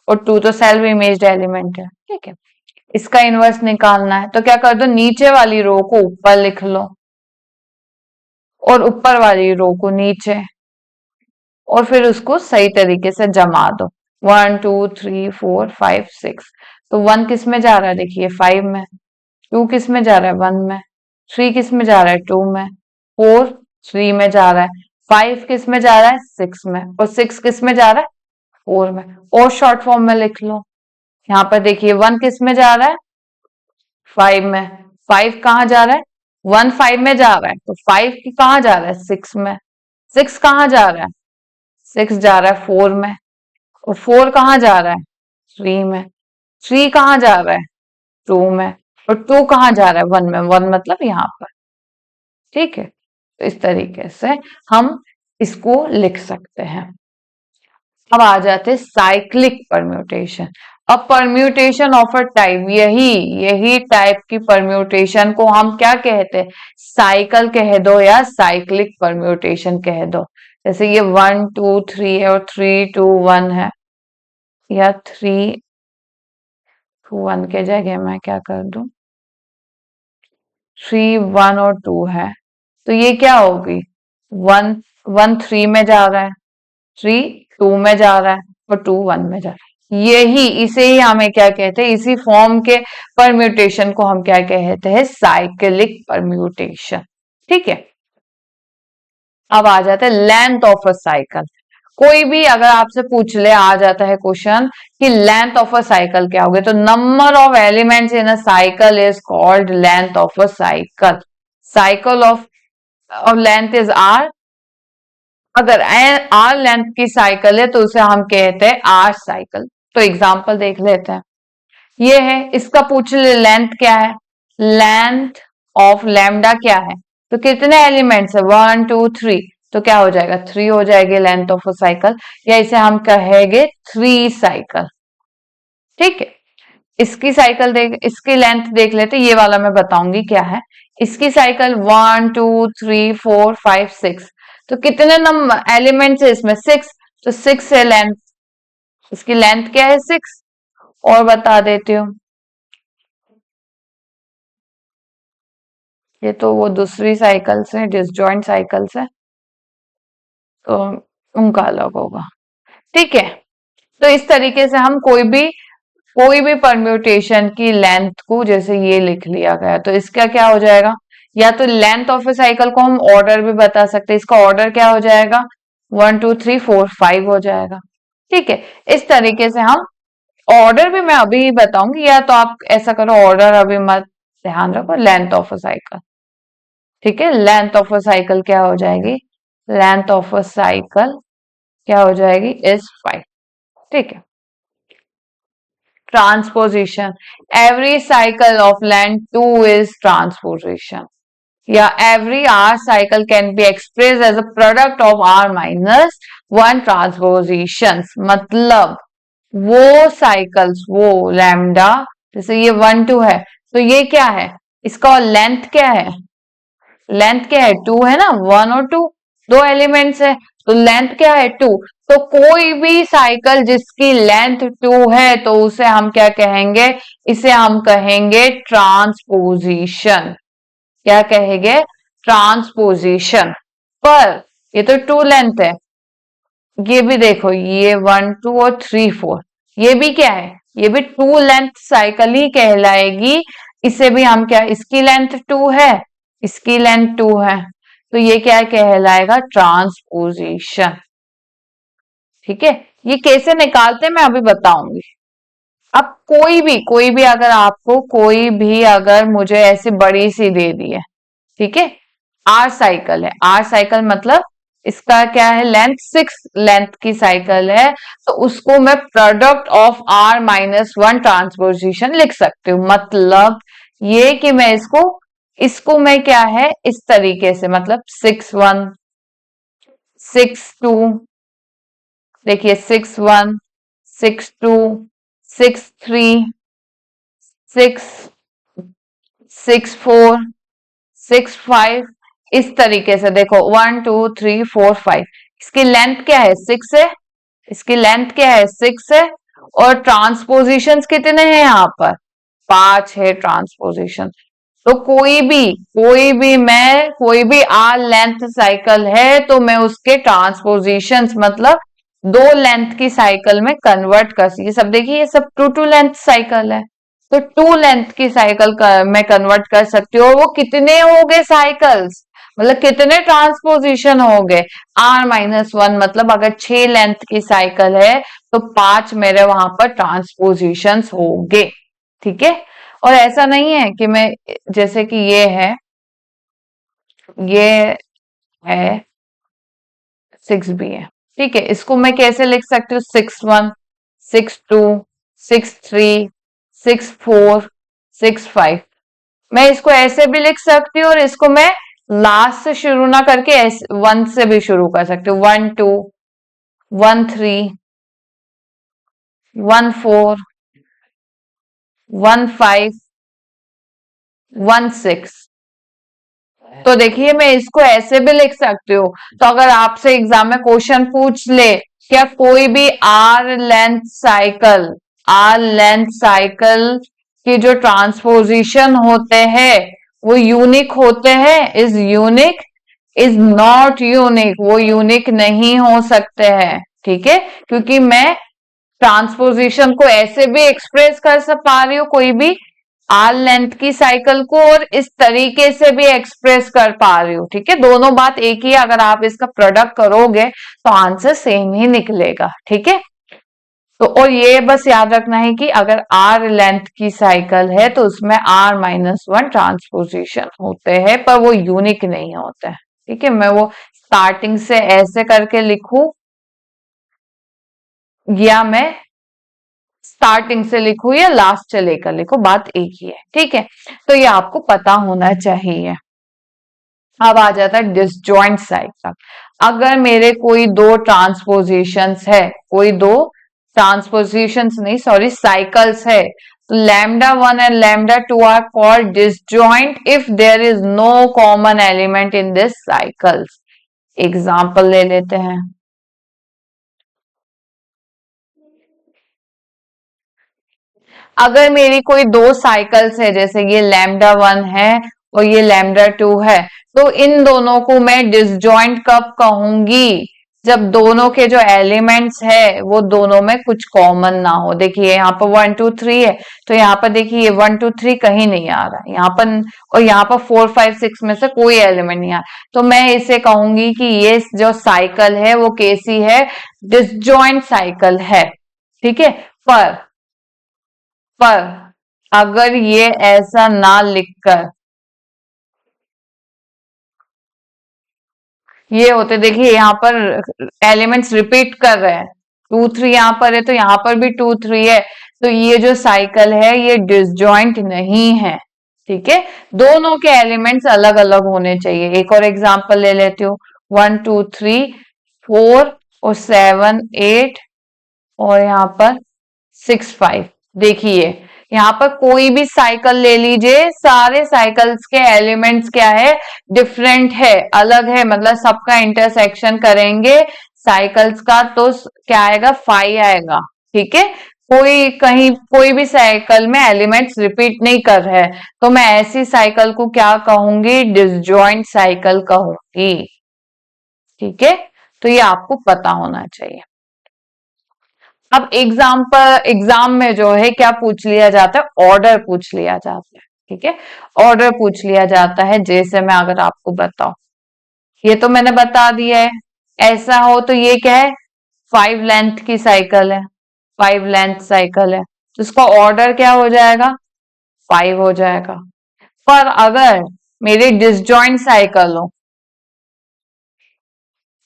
और 2 तो सेल्फ इमेज्ड एलिमेंट है, ठीक है। इसका इनवर्स निकालना है तो क्या कर दो? नीचे वाली रो को ऊपर लिख लो और ऊपर वाली रो को नीचे, और फिर उसको सही तरीके से जमा दो। 1 2 3 4 5 6। तो 1 किस में जा रहा है? देखिए 5 में। 2 किस में जा रहा है? 1 में। 3 किस में जा रहा है? 2 में। 4 3 में जा रहा है। 5 किस में जा रहा है? 6 में। और 6 किस में जा रहा है? 4 में। और शॉर्ट फॉर्म में लिख लो। यहाँ पर देखिए 1 किस में जा रहा है? 5 में। 5 कहाँ जा रहा है? 1 5 में जा रहा है, तो 5 कहाँ जा रहा है? 6 में। 6 कहाँ जा रहा है? 6 जा रहा है 4 में। और 4 कहाँ जा रहा है? 3 में। 3 कहाँ जा रहा है? 2 में। और 2 कहाँ जा रहा है? 1 में। 1 मतलब यहाँ पर, ठीक है। तो इस तरीके से हम इसको लिख सकते हैं। अब आ जाते हैं साइक्लिक परम्यूटेशन। अब परम्यूटेशन ऑफ अ टाइप, यही यही टाइप की परम्यूटेशन को हम क्या कहते हैं? साइकिल कह दो या साइक्लिक परम्यूटेशन कह दो। जैसे ये 1 2 3 है और 3 2 1 है, या 3 2 1 के जगह मैं क्या कर दूं? 3 1 और 2 है, तो ये क्या होगी? 1 1 3 में जा रहा है, 3 2 में जा रहा है, और 2 1 में जा रहा है। यही, इसे ही हमें क्या कहते हैं? इसी फॉर्म के परम्यूटेशन को हम क्या कहते हैं? साइक्लिक परम्यूटेशन, ठीक है। अब आ जाता है लेंथ ऑफ अ साइकिल। कोई भी अगर आपसे पूछ ले, आ जाता है क्वेश्चन कि लेंथ ऑफ अ साइकिल क्या होगी, तो number of elements in a cycle is called length of a cycle. Cycle of length is r. अगर आर लेंथ की साइकिल है तो उसे हम कहते हैं आर साइकिल। तो एग्जांपल देख लेते हैं। ये है, इसका पूछ ले लेंथ क्या है? लेंथ ऑफ लैम्डा क्या है? तो कितने एलिमेंट्स है? 1 2 3, तो क्या हो जाएगा? 3 हो जाएगी लेंथ ऑफ अ साइकिल, या इसे हम कहेंगे 3 साइकिल, ठीक है। इसकी साइकिल देख, इसकी लेंथ देख लेते, ये वाला मैं बताऊंगी क्या है। इसकी साइकिल 1 2 3 4 5 6, तो कितने नंबर एलिमेंट्स है इसमें? 6, तो 6 है लेंथ। इसकी लेंथ क्या है? 6। और बता देती हूँ, ये तो वो दूसरी साइकिल्स है, डिसजॉइंट साइकिल्स है, तो उनका अलग होगा। ठीक है, तो इस तरीके से हम कोई भी परम्यूटेशन की लेंथ को, जैसे ये लिख लिया गया, तो इसका क्या हो जाएगा, या तो लेंथ ऑफ ए साइकिल को हम ऑर्डर भी बता सकते हैं, इसका ऑर्डर क्या हो जाएगा, 1 2 3 4 5 हो जाएगा। ठीक है, इस तरीके से हम ऑर्डर भी मैं अभी बताऊंगी, या तो आप ऐसा करो ऑर्डर अभी मत ध्यान रखो, लेंथ ऑफ अ साइकिल। ठीक है, लेंथ ऑफ अ साइकिल क्या हो जाएगी, लेंथ ऑफ अ साइकिल क्या हो जाएगी, इज 5। ठीक है, transposition, every cycle of length 2 is transposition, या every R cycle can be expressed as a product of R minus 1 transpositions, मतलब वो साइकिल्स, वो लैम्डा, जैसे ये 1 2 है, तो ये क्या है, इसका लेंथ क्या है, लेंथ क्या है, 2 है ना, 1 और 2, दो एलिमेंट्स है, तो लेंथ क्या है, 2। तो कोई भी साइकिल जिसकी लेंथ 2 है, तो उसे हम क्या कहेंगे, इसे हम कहेंगे ट्रांसपोजिशन। क्या कहेंगे, ट्रांसपोजिशन। पर ये तो 2 लेंथ है, ये भी देखो, ये 1 2 और 3 4, ये भी क्या है, ये भी 2 लेंथ साइकिल ही कहलाएगी। इसे भी हम क्या, इसकी लेंथ 2 है, इसकी लेंथ 2 है, तो ये क्या कहलाएगा, ट्रांसपोजिशन। ठीक है, ये कैसे निकालते हैं मैं अभी बताऊंगी। अब कोई भी अगर आपको कोई भी अगर मुझे ऐसी बड़ी सी दे दी है, ठीक है, आर साइकिल है, आर साइकिल मतलब इसका क्या है, लेंथ 6 लेंथ की साइकिल है, तो उसको मैं प्रोडक्ट ऑफ R-1 ट्रांसपोजिशन लिख सकती हूँ। मतलब ये कि मैं इसको इसको मैं क्या है, इस तरीके से, मतलब 6 1 6 2, देखिए 6 1 6 2 6 3 6 6 4 6 5, इस तरीके से देखो 1 2 3 4 5, इसकी लेंथ क्या है, 6 है, इसकी लेंथ क्या है, 6 है, और ट्रांसपोजिशन कितने हैं यहाँ पर, 5 है ट्रांसपोजिशन। तो कोई भी आर लेंथ साइकिल है, तो मैं उसके ट्रांसपोजिशंस मतलब 2 लेंथ की साइकिल में कन्वर्ट कर सकती, ये सब देखिए, ये सब 2 लेंथ साइकिल है, तो 2 लेंथ की साइकिल में कन्वर्ट कर सकती हूँ। और वो कितने हो गए साइकिल्स, मतलब कितने ट्रांसपोजिशन हो गए, R-1, मतलब अगर 6 लेंथ की साइकिल है, तो 5 मेरे वहां पर ट्रांसपोजिशन हो गए। ठीक है, और ऐसा नहीं है कि मैं, जैसे कि ये है 6 भी है, ठीक है, इसको मैं कैसे लिख सकती हूँ, 6 1 6 2 6 3 6 4 6 5, मैं इसको ऐसे भी लिख सकती हूँ, और इसको मैं लास्ट से शुरू ना करके ऐसे 1 से भी शुरू कर सकती हूँ, 1 2 1 3 1 4 1 5 1 6, तो देखिए मैं इसको ऐसे भी लिख सकती हूँ। तो अगर आपसे एग्जाम में क्वेश्चन पूछ ले, क्या कोई भी आर लेंथ साइकिल की जो ट्रांसपोजिशन होते हैं वो यूनिक होते हैं, is unique, is not unique, वो यूनिक नहीं हो सकते हैं। ठीक है, क्योंकि मैं ट्रांसपोजिशन को ऐसे भी एक्सप्रेस कर पा रही हूँ, कोई भी आर लेंथ की साइकिल को, और इस तरीके से भी एक्सप्रेस कर पा रही हूँ। ठीक है, दोनों बात एक ही है, अगर आप इसका प्रोडक्ट करोगे तो आंसर सेम ही निकलेगा। ठीक है, तो और ये बस याद रखना है कि अगर आर लेंथ की साइकिल है तो उसमें R-1 ट्रांसपोजिशन होते हैं, पर वो यूनिक नहीं होते हैं। ठीक है, मैं वो स्टार्टिंग से ऐसे करके लिखूं, या मैं स्टार्टिंग से लिखूं या लास्ट से लेकर लिखूं, बात एक ही है। ठीक है, तो ये आपको पता होना चाहिए। अब आ जाता है डिसजॉइंट साइकिल। अगर मेरे कोई दो ट्रांसपोजिशंस है, कोई दो ट्रांसपोजिशंस नहीं, सॉरी, साइकिल्स है, तो λ1 and λ2 are called disjoint if there is no common element in this cycles. Example ले लेते हैं। अगर मेरी कोई दो साइकिल्स है, जैसे ये λ1 है और ये लैम्डा 2 है। तो इन दोनों को मैं डिसजॉइंट कब कहूंगी? जब दोनों के जो एलिमेंट्स है वो दोनों में कुछ कॉमन ना हो। देखिए यहाँ पर 1 2 3 है, तो यहाँ पर देखिए 1 2 3 कहीं नहीं आ रहा यहाँ पर, और यहाँ पर 4 5 6 में से कोई एलिमेंट नहीं आ रहा। तो मैं इसे कहूंगी कि ये जो साइकिल है वो कैसी है? डिसजॉइंट साइकिल है। ठीक है। पर अगर ये ऐसा ना लिखकर ये होते, देखिए यहाँ पर एलिमेंट्स रिपीट कर रहे हैं, 2 3 यहाँ पर है तो यहाँ पर भी 2 3 है, तो ये जो साइकिल है ये डिसजॉइंट नहीं है। ठीक है। दोनों के एलिमेंट्स अलग अलग होने चाहिए। एक और एग्जांपल ले लेती हूँ। 1 2 3 4 और 7 8 और यहाँ पर 6 5। देखिए यहाँ पर कोई भी साइकिल ले लीजिए, सारे साइकिल्स के एलिमेंट्स क्या है? डिफरेंट है, अलग है, मतलब सबका इंटरसेक्शन करेंगे साइकिल्स का तो क्या आएगा? 5 आएगा। ठीक है। कोई कहीं कोई भी साइकिल में एलिमेंट्स रिपीट नहीं कर रहे हैं, तो मैं ऐसी साइकिल को क्या कहूंगी? डिसजॉइंट साइकिल कहूंगी। ठीक है। तो ये आपको पता होना चाहिए। अब एग्जाम में जो है क्या पूछ लिया जाता है? ऑर्डर पूछ लिया जाता है। ठीक है। ऑर्डर पूछ लिया जाता है। जैसे मैं अगर आपको बताऊं, ये तो मैंने बता दिया है। ऐसा हो तो ये क्या है? 5 लेंथ की साइकिल है, 5 लेंथ साइकिल है, तो इसका ऑर्डर क्या हो जाएगा? 5 हो जाएगा। पर अगर मेरी डिसजॉइंट साइकिल हो,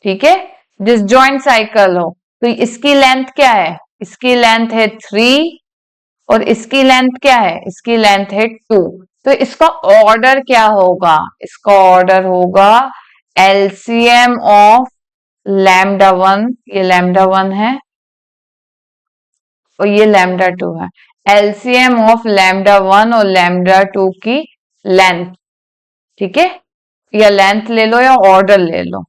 ठीक है, डिसजॉइंट साइकिल हो, तो इसकी लेंथ क्या है? इसकी लेंथ है 3 और इसकी लेंथ क्या है? इसकी लेंथ है 2। तो इसका ऑर्डर क्या होगा? इसका ऑर्डर होगा एलसीएम ऑफ लैम्डा 1, ये लैम्डा 1 है और ये लैम्डा 2 है। एलसीएम ऑफ लैम्डा 1 और लैम्डा 2 की लेंथ। ठीक है। या लेंथ ले लो या ऑर्डर ले लो।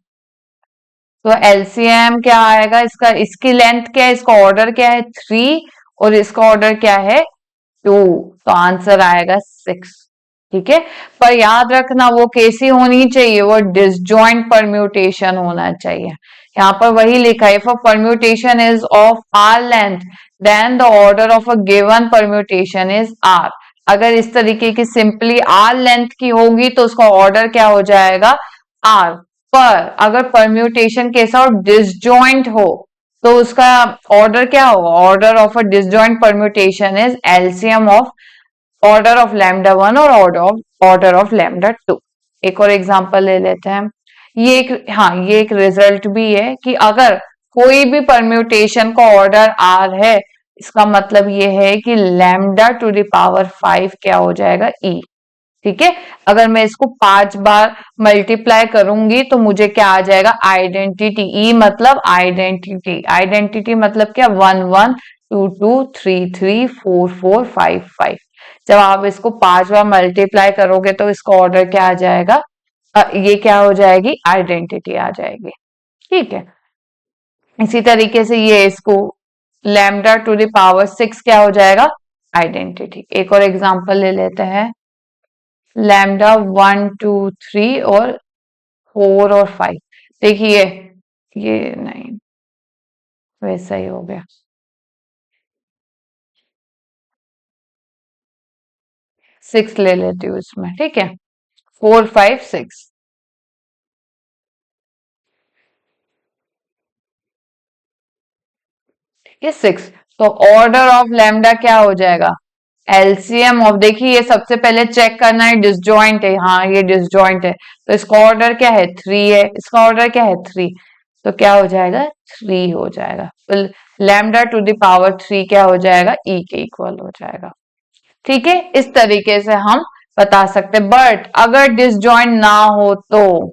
तो एलसीएम क्या आएगा इसका? इसकी लेंथ क्या है? इसका ऑर्डर क्या है? 3 और इसका ऑर्डर क्या है? 2। तो आंसर आएगा 6। ठीक है। पर याद रखना वो कैसी होनी चाहिए? वो डिसजॉइंट परम्यूटेशन होना चाहिए। यहाँ पर वही लिखा है, if a permutation is of r length then the order of a given permutation is r. अगर इस तरीके की सिंपली आर लेंथ की होगी तो उसका ऑर्डर क्या हो जाएगा? आर। पर अगर परम्यूटेशन कैसा हो? डिसजॉइंट हो, तो उसका ऑर्डर क्या होगा? Order of a disjoint permutation is LCM of order of lambda 1 और ऑर्डर ऑफ लैम्डा 2। एक और एग्जांपल ले लेते हैं। ये एक रिजल्ट भी है कि अगर कोई भी परम्यूटेशन का ऑर्डर आर है, इसका मतलब ये है कि लैम्डा टू द पावर 5 क्या हो जाएगा? ई। ठीक है। अगर मैं इसको 5 बार मल्टीप्लाई करूंगी तो मुझे क्या आ जाएगा? आइडेंटिटी। ई मतलब आइडेंटिटी। आइडेंटिटी मतलब क्या? 1 1 2 2 3 3 4 4 5 5। जब आप इसको 5 बार मल्टीप्लाई करोगे तो इसका ऑर्डर क्या आ जाएगा? ये क्या हो जाएगी? आइडेंटिटी आ जाएगी। ठीक है। इसी तरीके से ये इसको लैम्डा टू द पावर 6 क्या हो जाएगा? आइडेंटिटी। एक और एग्जांपल ले लेते हैं। लैम्डा 1 2 3 और 4 और 5। देखिए ये नहीं, वैसा ही हो गया। 6 ले लेती हूँ इसमें। ठीक है। 4 5 6। ठीक है। 6। तो ऑर्डर ऑफ लैम्डा क्या हो जाएगा? एलसीएम ऑफ, देखिए ये सबसे पहले चेक करना है डिसजॉइंट है। हाँ ये डिसजॉइंट है, तो इसका ऑर्डर क्या है? 3 है। इसका ऑर्डर क्या है? 3। तो क्या हो जाएगा? 3 हो जाएगा। तो लैम्डा टू द पावर 3 क्या हो जाएगा? ई के इक्वल हो जाएगा। ठीक है। इस तरीके से हम बता सकते। बट अगर डिसजॉइंट ना हो तो,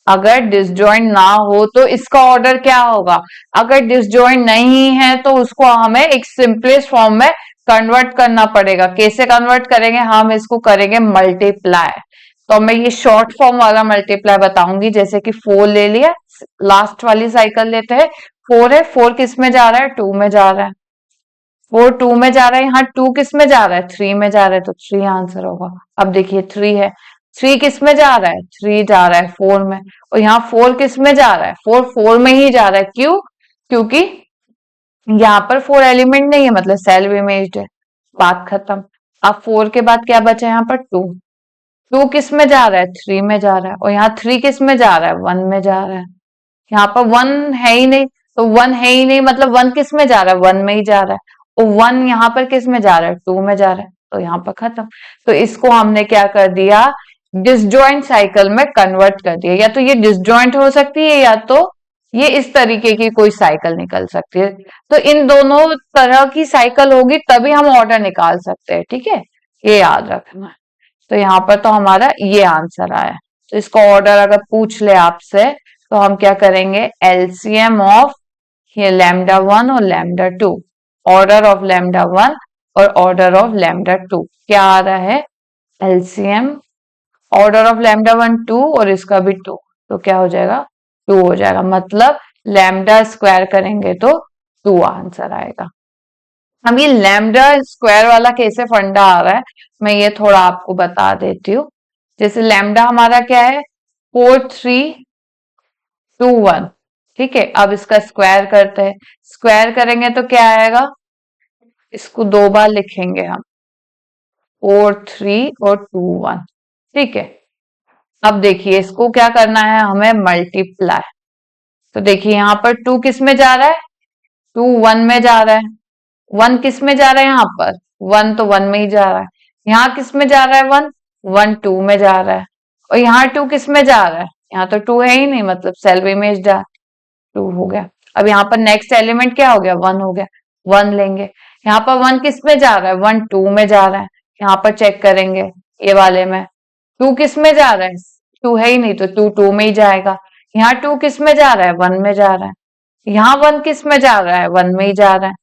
अगर डिसजॉइंट ना हो तो इसका ऑर्डर क्या होगा? अगर डिसजॉइंट नहीं है तो उसको हमें एक सिंपलेस्ट फॉर्म में कन्वर्ट करना पड़ेगा। कैसे कन्वर्ट करेंगे? हम इसको करेंगे मल्टीप्लाई। तो मैं ये शॉर्ट फॉर्म वाला मल्टीप्लाई बताऊंगी। जैसे कि 4 ले लिया, लास्ट वाली साइकिल लेते हैं। 4 है, 4 किस में जा रहा है? 2 में जा रहा है। 4 2 में जा रहा है, यहाँ 2 किस में जा रहा है? 3 में जा रहा है, तो 3 आंसर होगा। अब देखिए 3 है, थ्री किस में जा रहा है, थ्री जा रहा है फोर में, और यहाँ फोर किस में जा रहा है, फोर फोर में ही जा रहा है। क्यों? क्योंकि यहाँ पर फोर एलिमेंट नहीं है, मतलब सेल्फ इमेज्ड है। बात खत्म। अब फोर के बाद क्या बचा यहाँ पर, टू। टू किस में जा रहा है, थ्री में जा रहा है, और यहाँ थ्री किस में जा रहा है, वन में जा रहा है। यहाँ पर वन है ही नहीं, तो वन है ही नहीं मतलब वन किस में जा रहा है, वन में ही जा रहा है, और वन यहाँ पर किस में जा रहा है, टू में जा रहा है, तो यहाँ पर खत्म। तो इसको हमने क्या कर दिया, डिसजॉइंट साइकिल में कन्वर्ट कर दिया। या तो ये डिसजॉइंट हो सकती है, या तो ये इस तरीके की कोई साइकिल निकल सकती है। तो इन दोनों तरह की साइकिल होगी तभी हम ऑर्डर निकाल सकते हैं, ठीक है, ये याद रखना है। तो यहाँ पर तो हमारा ये आंसर आया। तो इसका ऑर्डर अगर पूछ ले आपसे तो हम क्या करेंगे, एलसीएम ऑफ ये लैम्डा वन और lambda two, order of lambda one और ऑर्डर ऑफ लैम्डा टू क्या आ रहा है, LCM order of lambda one two और इसका भी टू, तो क्या हो जाएगा, टू हो जाएगा। मतलब लैम्डा स्क्वायर करेंगे तो टू आंसर आएगा। अब ये लैम्डा स्क्वायर वाला कैसे फंडा आ रहा है, मैं ये थोड़ा आपको बता देती हूँ। जैसे लैम्डा हमारा क्या है, 4321, ठीक है। अब इसका स्क्वायर करते हैं, स्क्वायर करेंगे तो क्या आएगा, इसको दो बार लिखेंगे हम, 43 और 21, ठीक है। अब देखिए इसको क्या करना है, हमें मल्टीप्लाई। तो देखिए यहाँ पर टू किस में जा रहा है, टू वन में जा रहा है, वन किस में जा रहा है, यहाँ पर वन तो वन में ही जा रहा है, यहाँ किस में जा रहा है, वन वन टू में जा रहा है, और यहाँ टू किस में जा रहा है, यहाँ तो टू है ही नहीं, मतलब सेल्फ इमेज जा, टू हो गया। अब यहाँ पर नेक्स्ट एलिमेंट क्या हो गया, वन हो गया, वन लेंगे। यहाँ पर वन किस में जा रहा है, वन टू में जा रहा है, यहाँ पर चेक करेंगे ये वाले में, टू किस में जा रहा है, टू है ही नहीं तो टू टू में ही जाएगा। यहाँ टू किस में जा रहा है, वन में जा रहा है, यहाँ वन किस में जा रहा है, वन में ही जा रहा है,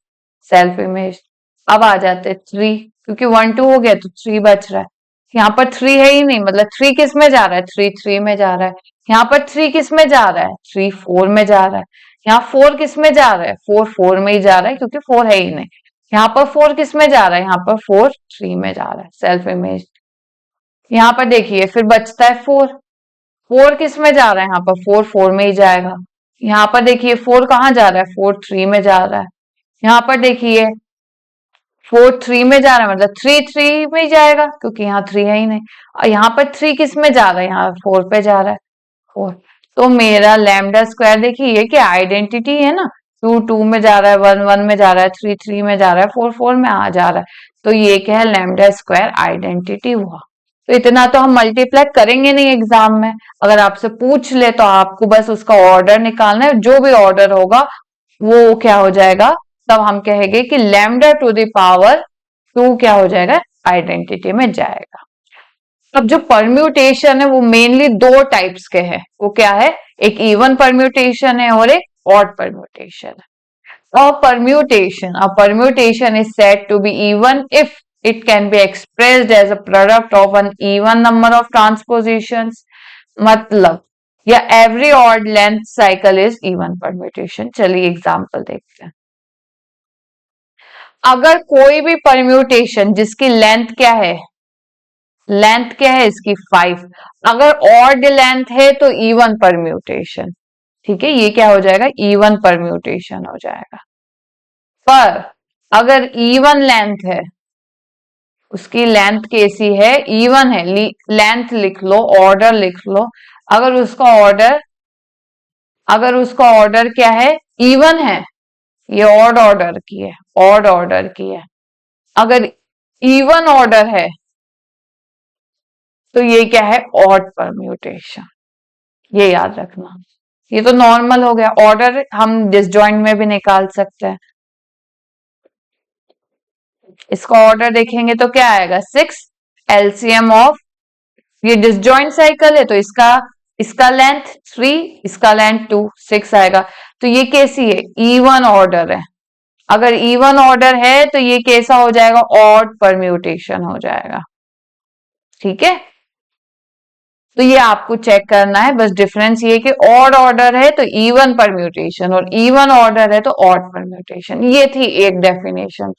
सेल्फ इमेज। अब आ जाते थ्री, क्योंकि वन टू हो गया तो थ्री बच रहा है, यहाँ पर थ्री है ही नहीं, मतलब थ्री किस में जा रहा है, थ्री थ्री में जा रहा है। यहाँ पर थ्री किस में जा रहा है, थ्री फोर में जा रहा है। यहाँ फोर किस में जा रहा है, फोर फोर में ही जा रहा है, क्योंकि फोर है ही नहीं। यहाँ पर फोर किस में जा रहा है, यहाँ पर फोर थ्री में जा रहा है, सेल्फ इमेज। यहाँ पर देखिए फिर बचता है फोर, फोर किस में जा रहा है, यहाँ पर फोर फोर में ही जाएगा। यहाँ पर देखिए फोर कहाँ जा रहा है, फोर थ्री में जा रहा है। यहाँ पर देखिए फोर थ्री में जा रहा है, मतलब थ्री थ्री में ही जाएगा, क्योंकि यहाँ थ्री है ही नहीं। और यहाँ पर थ्री किस में जा रहा है, यहाँ फोर पे जा रहा है, फोर। तो मेरा लैम्डा स्क्वायर देखिए ये क्या आइडेंटिटी है ना, टू टू में जा रहा है, वन वन में जा रहा है, थ्री थ्री में जा रहा है, फोर फोर में आ जा रहा है। तो ये क्या है, लैम्डा स्क्वायर आइडेंटिटी हुआ। तो इतना तो हम मल्टीप्लाई करेंगे नहीं एग्जाम में, अगर आपसे पूछ ले तो आपको बस उसका ऑर्डर निकालना है, जो भी ऑर्डर होगा वो क्या हो जाएगा, तब हम कहेंगे कि lambda to the power two क्या हो जाएगा, आइडेंटिटी में जाएगा। अब जो परम्यूटेशन है वो मेनली दो टाइप्स के हैं, वो क्या है, एक इवन परम्यूटेशन है और एक ऑड परम्यूटेशन है। A permutation is said to be even if it can be expressed as a product of an even number of transpositions. मतलब या every odd length cycle is even permutation। चलिए example देखते हैं। अगर कोई भी permutation जिसकी लेंथ क्या है, लेंथ क्या है इसकी 5, अगर ऑड लेंथ है तो इवन परम्यूटेशन, ठीक है, ये क्या हो जाएगा, इवन परम्यूटेशन हो जाएगा। पर अगर इवन लेंथ है, उसकी लेंथ कैसी है, इवन है, लेंथ लिख लो, ऑर्डर लिख लो, अगर उसका ऑर्डर, अगर उसका ऑर्डर क्या है, इवन है, ये ऑड ऑर्डर की है, ऑड ऑर्डर की है, अगर इवन ऑर्डर है तो ये क्या है, ऑड परम्यूटेशन, ये याद रखना। ये तो नॉर्मल हो गया, ऑर्डर हम डिसजॉइंट में भी निकाल सकते हैं। इसका ऑर्डर देखेंगे तो क्या आएगा, 6, एलसीएम ऑफ, ये डिसजॉइंट साइकिल है तो इसका लेंथ 3, इसका लेंथ 2, 6 आएगा। तो ये कैसी है, इवन ऑर्डर है। अगर इवन ऑर्डर है तो ये कैसा हो जाएगा, ऑड परम्यूटेशन हो जाएगा, ठीक है। तो ये आपको चेक करना है, बस डिफरेंस ये कि ऑड ऑर्डर है तो इवन परम्यूटेशन और इवन ऑर्डर है तो ऑड परम्यूटेशन। ये थी एक डेफिनेशन।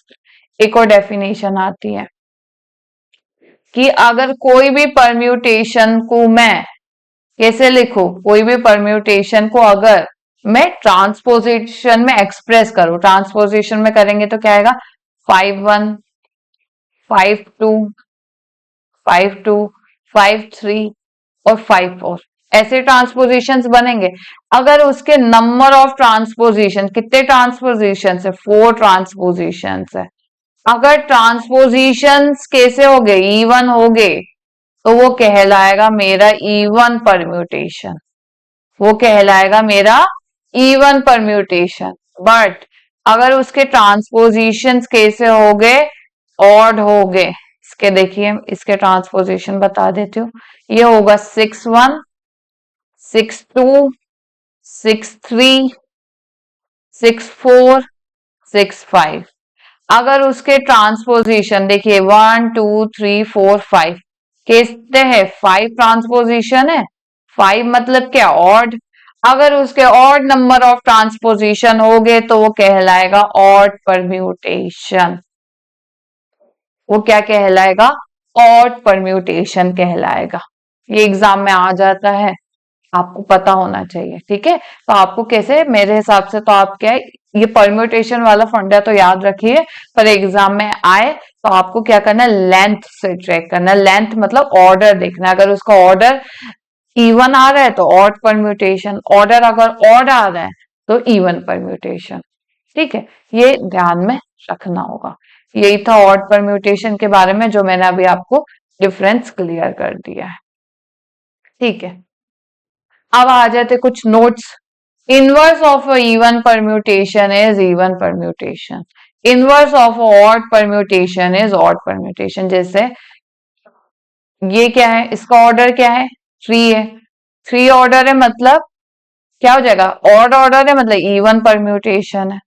एक और डेफिनेशन आती है, कि अगर कोई भी परम्यूटेशन को मैं कैसे लिखूं, कोई भी परम्यूटेशन को अगर मैं ट्रांसपोजिशन में एक्सप्रेस करूं, ट्रांसपोजिशन में करेंगे तो क्या आएगा, 5-1, 5-2, 5-2, 5-3 और 5-4, ऐसे ट्रांसपोजिशंस बनेंगे। अगर उसके नंबर ऑफ ट्रांसपोजिशन, कितने ट्रांसपोजिशन है, 4 ट्रांसपोजिशन है। अगर ट्रांसपोजिशंस कैसे हो गए, इवन हो गए, तो वो कहलाएगा मेरा इवन परम्यूटेशन, वो कहलाएगा मेरा इवन परम्यूटेशन। बट अगर उसके ट्रांसपोजिशंस कैसे हो गए, ऑड हो गए, इसके देखिए, इसके ट्रांसपोजिशन बता देती हूँ। ये होगा 6-1, 6-2, 6-3, 6-4, 6-5। अगर उसके ट्रांसपोजिशन देखिए 1, 2, 3, 4, 5 कितने हैं, 5 ट्रांसपोजिशन है। 5 मतलब क्या, ऑड। अगर उसके ऑड नंबर ऑफ ट्रांसपोजिशन हो गए तो वो कहलाएगा ऑड परम्यूटेशन। वो क्या कहलाएगा, ऑड परम्यूटेशन कहलाएगा। ये एग्जाम में आ जाता है, आपको पता होना चाहिए, ठीक है। तो आपको कैसे, मेरे हिसाब से तो आप क्या है, ये परम्यूटेशन वाला फंडा तो याद रखिए, पर एग्जाम में आए तो आपको क्या करना है, लेंथ से ट्रैक करना है। लेंथ मतलब ऑर्डर देखना, अगर उसका ऑर्डर इवन आ रहा है तो ऑड परम्यूटेशन, ऑर्डर अगर ऑड आ रहा है तो इवन परम्यूटेशन, ठीक है। ये ध्यान में रखना होगा। यही था ऑड परम्यूटेशन के बारे में, जो मैंने अभी आपको डिफरेंस क्लियर कर दिया है, ठीक है। अब आ जाते कुछ notes. Inverse of even permutation is even permutation, inverse of odd permutation is odd permutation. जैसे ये क्या है, इसका ऑर्डर क्या है, 3 है, 3 ऑर्डर है मतलब क्या हो जाएगा, ऑड ऑर्डर है मतलब इवन परम्यूटेशन है,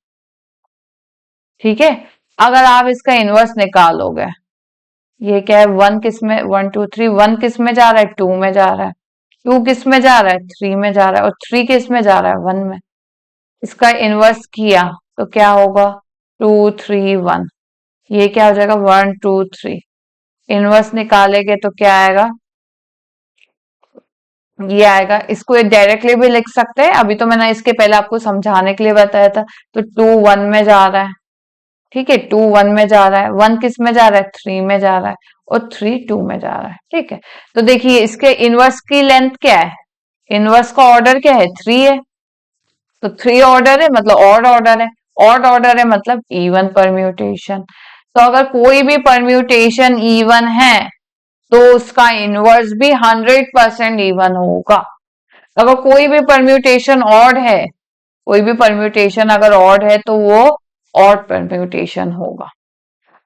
ठीक है। अगर आप इसका इनवर्स निकालोगे, ये क्या है, 1 किस में, 1, 2, 3, 1 किस में जा रहा है, 2 में जा रहा है, 2 किस में जा रहा है, 3 में जा रहा है, और 3 किस में जा रहा है, 1 में। इसका इनवर्स किया तो क्या होगा, 2, 3, 1। ये क्या हो जाएगा, 1, 2, 3। इनवर्स निकालेंगे तो क्या आएगा, ये आएगा। इसको डायरेक्टली भी लिख सकते हैं, अभी तो मैंने इसके पहले आपको समझाने के लिए बताया था। तो 2 1 में जा रहा है, ठीक है, 2 1 में जा रहा है, 1 किस में जा रहा है, 3 में जा रहा है, और 3 2 में जा रहा है, ठीक है। तो देखिए इसके इनवर्स की लेंथ क्या है, इनवर्स का ऑर्डर क्या है, 3 है, तो 3 ऑर्डर है मतलब ऑड ऑर्डर है, ऑड ऑर्डर है मतलब इवन परम्यूटेशन। तो अगर कोई भी परम्यूटेशन इवन है तो उसका इनवर्स भी 100% इवन होगा। अगर कोई भी परम्यूटेशन ऑड है, कोई भी परम्यूटेशन अगर ऑड है तो वो ऑड परम्यूटेशन होगा।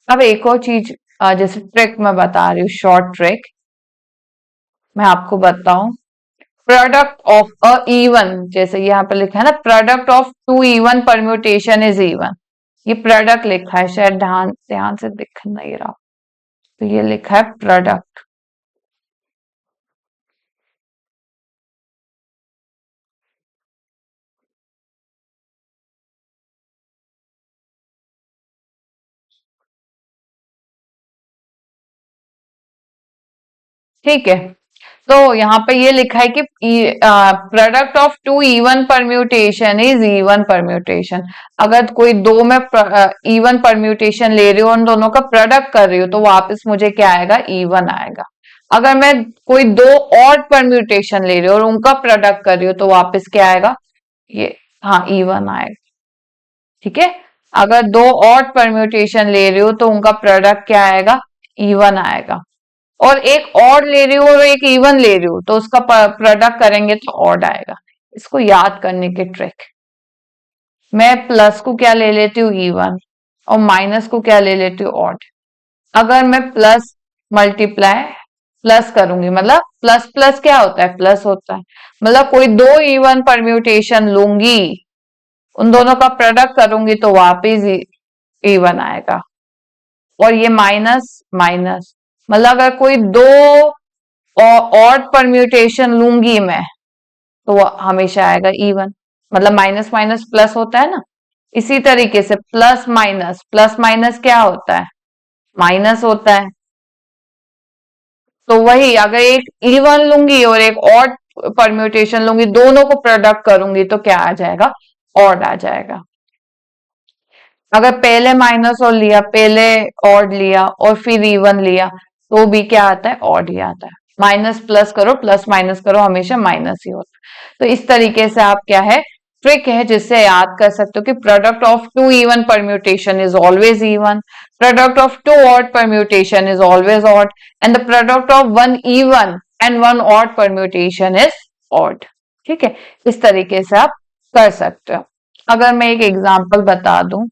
अब एक और चीज, जैसे ट्रिक मैं बता रही हूँ, शॉर्ट ट्रिक मैं आपको बताऊं। प्रोडक्ट ऑफ अ इवन, जैसे यहाँ पे लिखा है ना, product of 2 even permutation is even. ये प्रोडक्ट लिखा है, शायद ध्यान ध्यान से दिख नहीं रहा, तो ये लिखा है प्रोडक्ट, ठीक है। तो यहाँ पे ये लिखा है कि product of 2 even permutation is even permutation. अगर कोई दो में इवन परम्यूटेशन ले रही हूँ, उन दोनों का प्रोडक्ट कर रही हूँ, तो वापस मुझे क्या आएगा, इवन आएगा। अगर मैं कोई दो ऑड परम्यूटेशन ले रही हूँ और उनका प्रोडक्ट कर रही हूँ, तो वापस क्या आएगा, ये, हाँ, इवन आएगा, ठीक है। अगर दो ऑड परम्यूटेशन ले रही हूँ तो उनका प्रोडक्ट क्या आएगा, इवन आएगा। और एक ऑड ले रही हूँ और एक इवन ले रही हूँ तो उसका प्रोडक्ट करेंगे तो ऑड आएगा। इसको याद करने की ट्रिक, मैं प्लस को क्या ले लेती हूँ, इवन, और माइनस को क्या ले लेती हूँ, ऑड। अगर मैं प्लस मल्टीप्लाई प्लस करूंगी, मतलब प्लस प्लस क्या होता है, प्लस होता है, मतलब कोई दो इवन परम्यूटेशन लूंगी, उन दोनों का प्रोडक्ट करूंगी तो वापिस इवन आएगा। और ये माइनस माइनस, मतलब अगर कोई दो ऑड परम्यूटेशन लूंगी मैं तो वो हमेशा आएगा इवन, मतलब माइनस माइनस प्लस होता है ना। इसी तरीके से प्लस माइनस क्या होता है, माइनस होता है। तो वही अगर एक इवन लूंगी और एक ऑड परम्यूटेशन लूंगी, दोनों को प्रोडक्ट करूंगी तो क्या आ जाएगा? ऑड आ जाएगा। अगर पहले माइनस और लिया, पहले ऑड लिया और फिर इवन लिया, तो भी क्या आता है? ऑड ही आता है। माइनस प्लस करो, प्लस माइनस करो, हमेशा माइनस ही होता है। तो इस तरीके से आप क्या है, ट्रिक है जिससे याद कर सकते हो कि product of two even permutation is always even, product of two odd permutation is always odd, and the product of one even and one odd permutation is odd. ठीक है, इस तरीके से आप कर सकते हो। अगर मैं एक एग्जांपल बता दूं,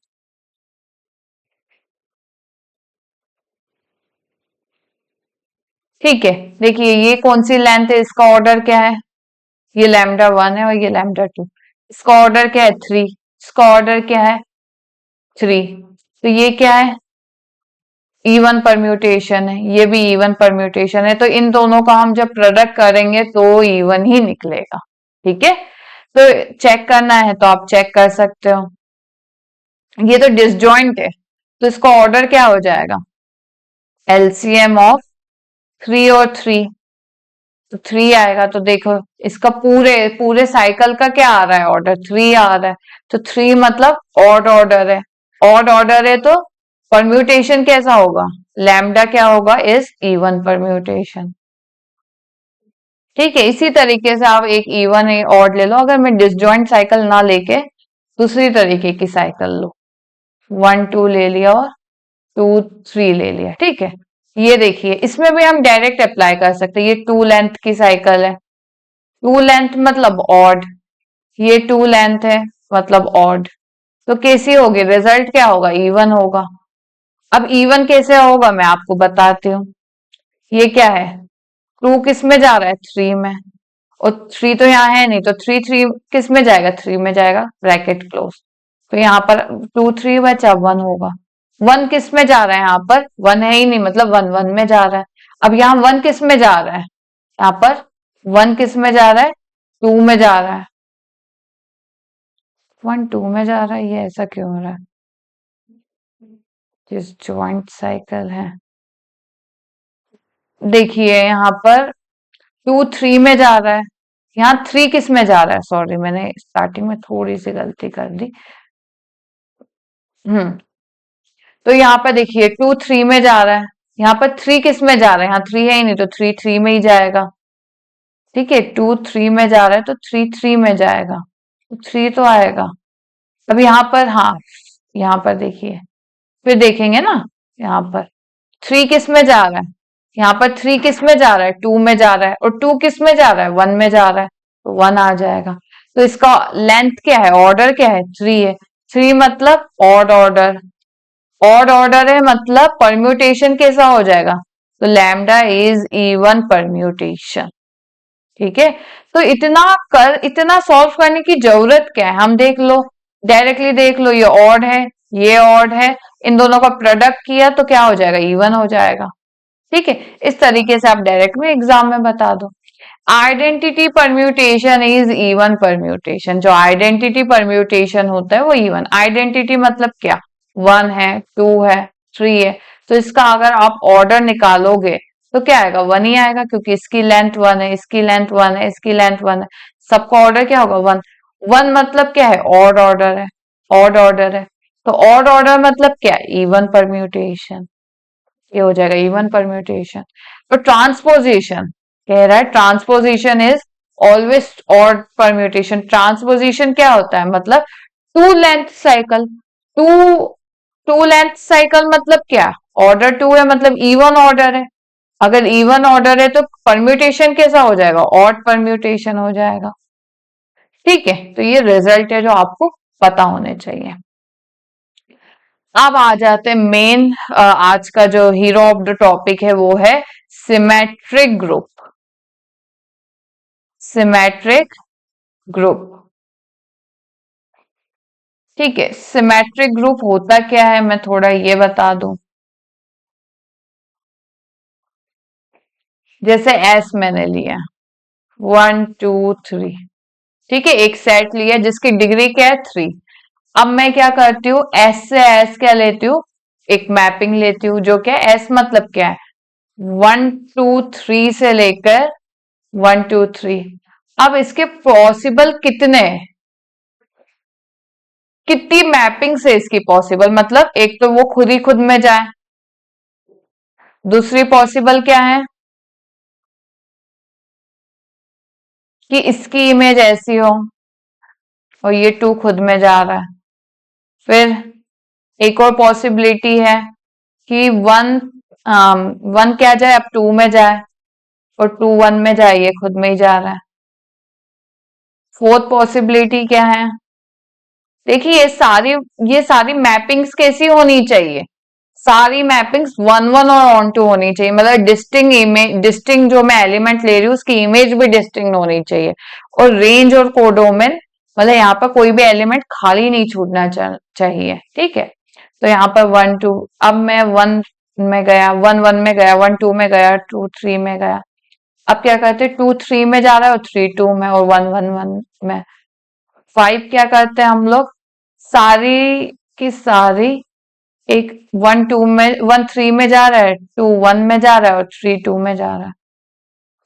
ठीक है, देखिए ये कौन सी लेंथ है, इसका ऑर्डर क्या है? ये लैम्डा वन है और ये लैम्डा टू। इसका ऑर्डर क्या है? थ्री। इसका ऑर्डर क्या है? थ्री। तो ये क्या है? इवन परम्यूटेशन है, ये भी इवन परम्यूटेशन है, तो इन दोनों का हम जब प्रोडक्ट करेंगे तो इवन ही निकलेगा। ठीक है, तो चेक करना है तो आप चेक कर सकते हो। ये तो डिसजॉइंट है, तो इसका ऑर्डर क्या हो जाएगा? एलसीएम ऑफ थ्री और थ्री, तो थ्री आएगा। तो देखो इसका पूरे पूरे साइकिल का क्या आ रहा है? ऑर्डर थ्री आ रहा है। तो थ्री मतलब ऑड ऑर्डर है। ऑड ऑर्डर है तो परम्यूटेशन कैसा होगा? लैम्डा क्या होगा? Is even permutation. ठीक है, इसी तरीके से आप एक इवन ऑड ले लो। अगर मैं डिसजॉइंट साइकिल ना लेके दूसरी तरीके की साइकिल लो, वन टू ले लिया और टू थ्री ले लिया। ठीक है, ये देखिए इसमें भी हम डायरेक्ट अप्लाई कर सकते हैं। ये टू लेंथ की साइकिल है, टू लेंथ मतलब ऑड, ये टू लेंथ है मतलब ऑड, तो कैसी होगी? रिजल्ट क्या होगा? इवन होगा। अब इवन कैसे होगा मैं आपको बताती हूँ। ये क्या है? टू किस में जा रहा है? थ्री में, और थ्री तो यहाँ है नहीं, तो थ्री थ्री किस में जाएगा? थ्री में जाएगा, ब्रैकेट क्लोज। तो यहाँ पर टू थ्री बचा, वन होगा। वन किस में जा रहा है? यहाँ पर वन है ही नहीं, मतलब वन वन में जा रहा है। अब यहाँ वन किस में जा रहा है? यहाँ पर वन किस में जा रहा है? टू में जा रहा है। वन टू में जा रहा है, ये ऐसा क्यों हो रहा है? जिस ज्वाइंट साइकिल है, देखिए यहाँ पर टू थ्री में जा रहा है, यहाँ थ्री किस में जा रहा है? सॉरी, मैंने स्टार्टिंग में थोड़ी सी गलती कर दी। हम्म, तो यहाँ पर देखिए टू थ्री में जा रहा है, यहाँ पर थ्री किस में जा रहा है? यहाँ थ्री है ही नहीं, तो थ्री थ्री में ही जाएगा। ठीक है, टू थ्री में जा रहा है तो थ्री थ्री में जाएगा, तो थ्री तो आएगा। अब यहाँ पर, हाँ, यहाँ पर देखिए, फिर देखेंगे ना, यहाँ पर थ्री किस में जा रहा है? यहाँ पर थ्री किस में जा रहा है? टू में जा रहा है, और टू किस में जा रहा है? वन में जा रहा है, तो वन आ जाएगा। तो इसका लेंथ क्या है? ऑर्डर क्या है? थ्री है। थ्री मतलब ऑड ऑर्डर, ऑड ऑर्डर है मतलब परम्यूटेशन कैसा हो जाएगा? तो लैम्डा इज इवन परम्यूटेशन। ठीक है, तो इतना सॉल्व करने की जरूरत क्या है? हम देख लो, डायरेक्टली देख लो, ये ऑड है, ये ऑड है, इन दोनों का प्रोडक्ट किया तो क्या हो जाएगा? इवन हो जाएगा। ठीक है, इस तरीके से आप डायरेक्ट में एग्जाम में बता दो। Identity permutation is even permutation. जो आइडेंटिटी परम्यूटेशन होता है वो इवन। आइडेंटिटी मतलब क्या? वन है, टू है, थ्री है, तो इसका अगर आप ऑर्डर निकालोगे तो क्या आएगा? वन ही आएगा, क्योंकि इसकी लेंथ वन है, इसकी लेंथ वन है, इसकी लेंथ वन है, सबका ऑर्डर क्या होगा? वन। वन मतलब क्या है? ऑड ऑर्डर है, ऑड ऑर्डर है। तो ऑड ऑर्डर मतलब क्या? Even permutation. ये हो जाएगा इवन परम्यूटेशन। तो ट्रांसपोजिशन कह रहा है, transposition is always odd permutation. Transposition क्या होता है? मतलब two length cycle. Two two length cycle मतलब क्या? ऑर्डर टू है मतलब इवन ऑर्डर है। अगर इवन ऑर्डर है तो परम्यूटेशन कैसा हो जाएगा? ऑड परम्यूटेशन हो जाएगा। ठीक है, तो ये रिजल्ट है जो आपको पता होने चाहिए। अब आ जाते हैं मेन, आज का जो हीरो ऑफ द टॉपिक है वो है सिमेट्रिक ग्रुप। सिमेट्रिक ग्रुप, ठीक है। सिमेट्रिक ग्रुप होता क्या है, मैं थोड़ा ये बता दूं। जैसे एस मैंने लिया, वन टू थ्री, ठीक है, एक सेट लिया जिसकी डिग्री क्या है? थ्री। अब मैं क्या करती हूँ, एस से एस क्या लेती हूँ? एक मैपिंग लेती हूँ, जो क्या है? एस मतलब क्या है? वन टू थ्री से लेकर 1 2 3। अब इसके पॉसिबल कितने, कितनी मैपिंग से इसकी पॉसिबल, मतलब एक तो वो खुद ही खुद में जाए, दूसरी पॉसिबल क्या है कि इसकी इमेज ऐसी हो और ये 2 खुद में जा रहा है। फिर एक और पॉसिबिलिटी है कि 1 क्या जाए, अब 2 में जाए, और 2 1 में जाए, ये खुद में ही जा रहा है। फोर्थ पॉसिबिलिटी क्या है, देखिए ये सारी मैपिंग्स कैसी होनी चाहिए, सारी मैपिंग्स 1 1 और ऑन टू होनी चाहिए, मतलब डिस्टिंग इमेज, डिस्टिंग जो मैं एलिमेंट ले रही हूँ उसकी इमेज भी डिस्टिंग होनी चाहिए। और रेंज और कोडोमेन, मतलब यहाँ पर कोई भी एलिमेंट खाली नहीं छूटना चाहिए, ठीक है। तो यहाँ पर 1 2, अब मैं 1 में गया, 1 1 में गया, 1 2 में गया, 2 3 में गया। अब क्या करते हैं, 2 3 में जा रहा है और 3 2 में, और 1 1 1 में। 5 क्या करते हैं हम लोग, सारी की सारी एक 1 2 में, 1 3 में जा रहा है, 2 1 में जा रहा है और 3 2 में जा रहा है।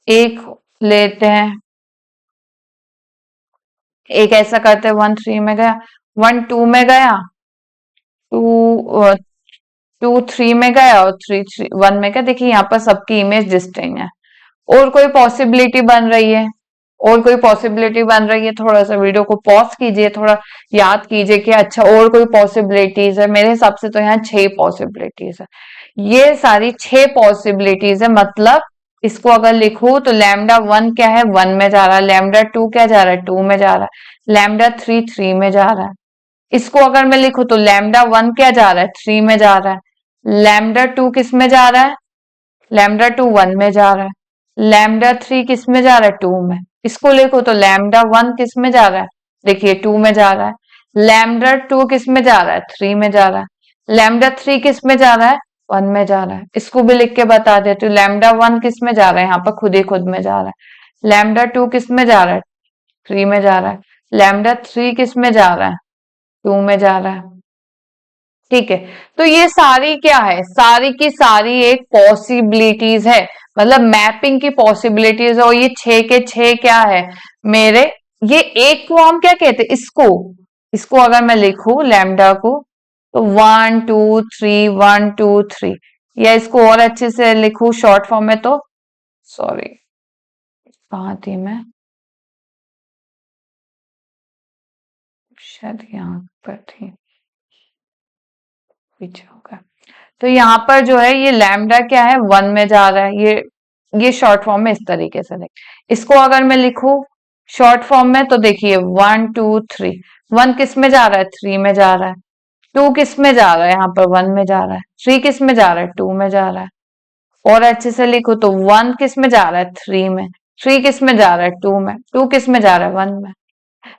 एक लेते हैं, एक ऐसा करते हैं, 1 3 में गया, 1 2 में गया, 2 2 3 में गया और 3 1 में गया। देखिए यहाँ पर सबकी इमेज डिस्टिंक्ट है। और कोई पॉसिबिलिटी बन रही है, और कोई पॉसिबिलिटी बन रही है, थोड़ा सा वीडियो को पॉज कीजिए, थोड़ा याद कीजिए कि अच्छा और कोई पॉसिबिलिटीज है। मेरे हिसाब से तो यहाँ 6 पॉसिबिलिटीज है, ये सारी 6 पॉसिबिलिटीज है। मतलब इसको अगर लिखूं तो λ1 क्या है, 1 में जा रहा है, λ2 क्या जा रहा है, 2 में जा रहा है, λ3 3 में जा रहा है। इसको अगर मैं लिखूं तो λ1 क्या जा रहा है, 3 में जा रहा है, λ2 किस में जा रहा है, λ2 1 में जा रहा है, λ3 किस में जा रहा है, 2 में। इसको लिखो तो λ1 किस में जा रहा है, देखिए 2 में जा रहा है, λ2 किस में जा रहा है, 3 में जा रहा है, λ3 किस में जा रहा है, 1 में जा रहा है। इसको भी लिख के बता देती हूँ, λ1 किस में जा रहा है, यहाँ पर खुद ही खुद में जा रहा है, λ2 किस में जा रहा है, 3 में जा रहा है, λ3 किस में जा रहा है, 2 में जा रहा है, ठीक है। तो ये सारी क्या है, सारी की सारी एक पॉसिबिलिटीज है, मतलब मैपिंग की पॉसिबिलिटीज है। और ये 6 के 6 क्या है मेरे, ये एक को हम क्या कहते हैं, इसको अगर मैं लिखूं लैम्डा को, तो 1 2 3 1 2 3, या इसको और अच्छे से लिखूं शॉर्ट फॉर्म में, तो सॉरी कहाँ थी मैं, शायद यहाँ पर थी, पीछे हो गया। तो यहाँ पर जो है ये लैम्डा क्या है, 1 में जा रहा है, ये शॉर्ट फॉर्म में इस तरीके से लिख। इसको अगर मैं लिखूं शॉर्ट फॉर्म में, तो देखिए 1 2 3, 1 किस में जा रहा है, 3 में जा रहा है, 2 किस में जा रहा है, यहाँ पर 1 में जा रहा है, 3 किस में जा रहा है, 2 में जा रहा है। और अच्छे से लिखो तो 1 किस में जा रहा है, 3 में, 3 किस में जा रहा है, 2 में, 2 किस में जा रहा है, 1 में।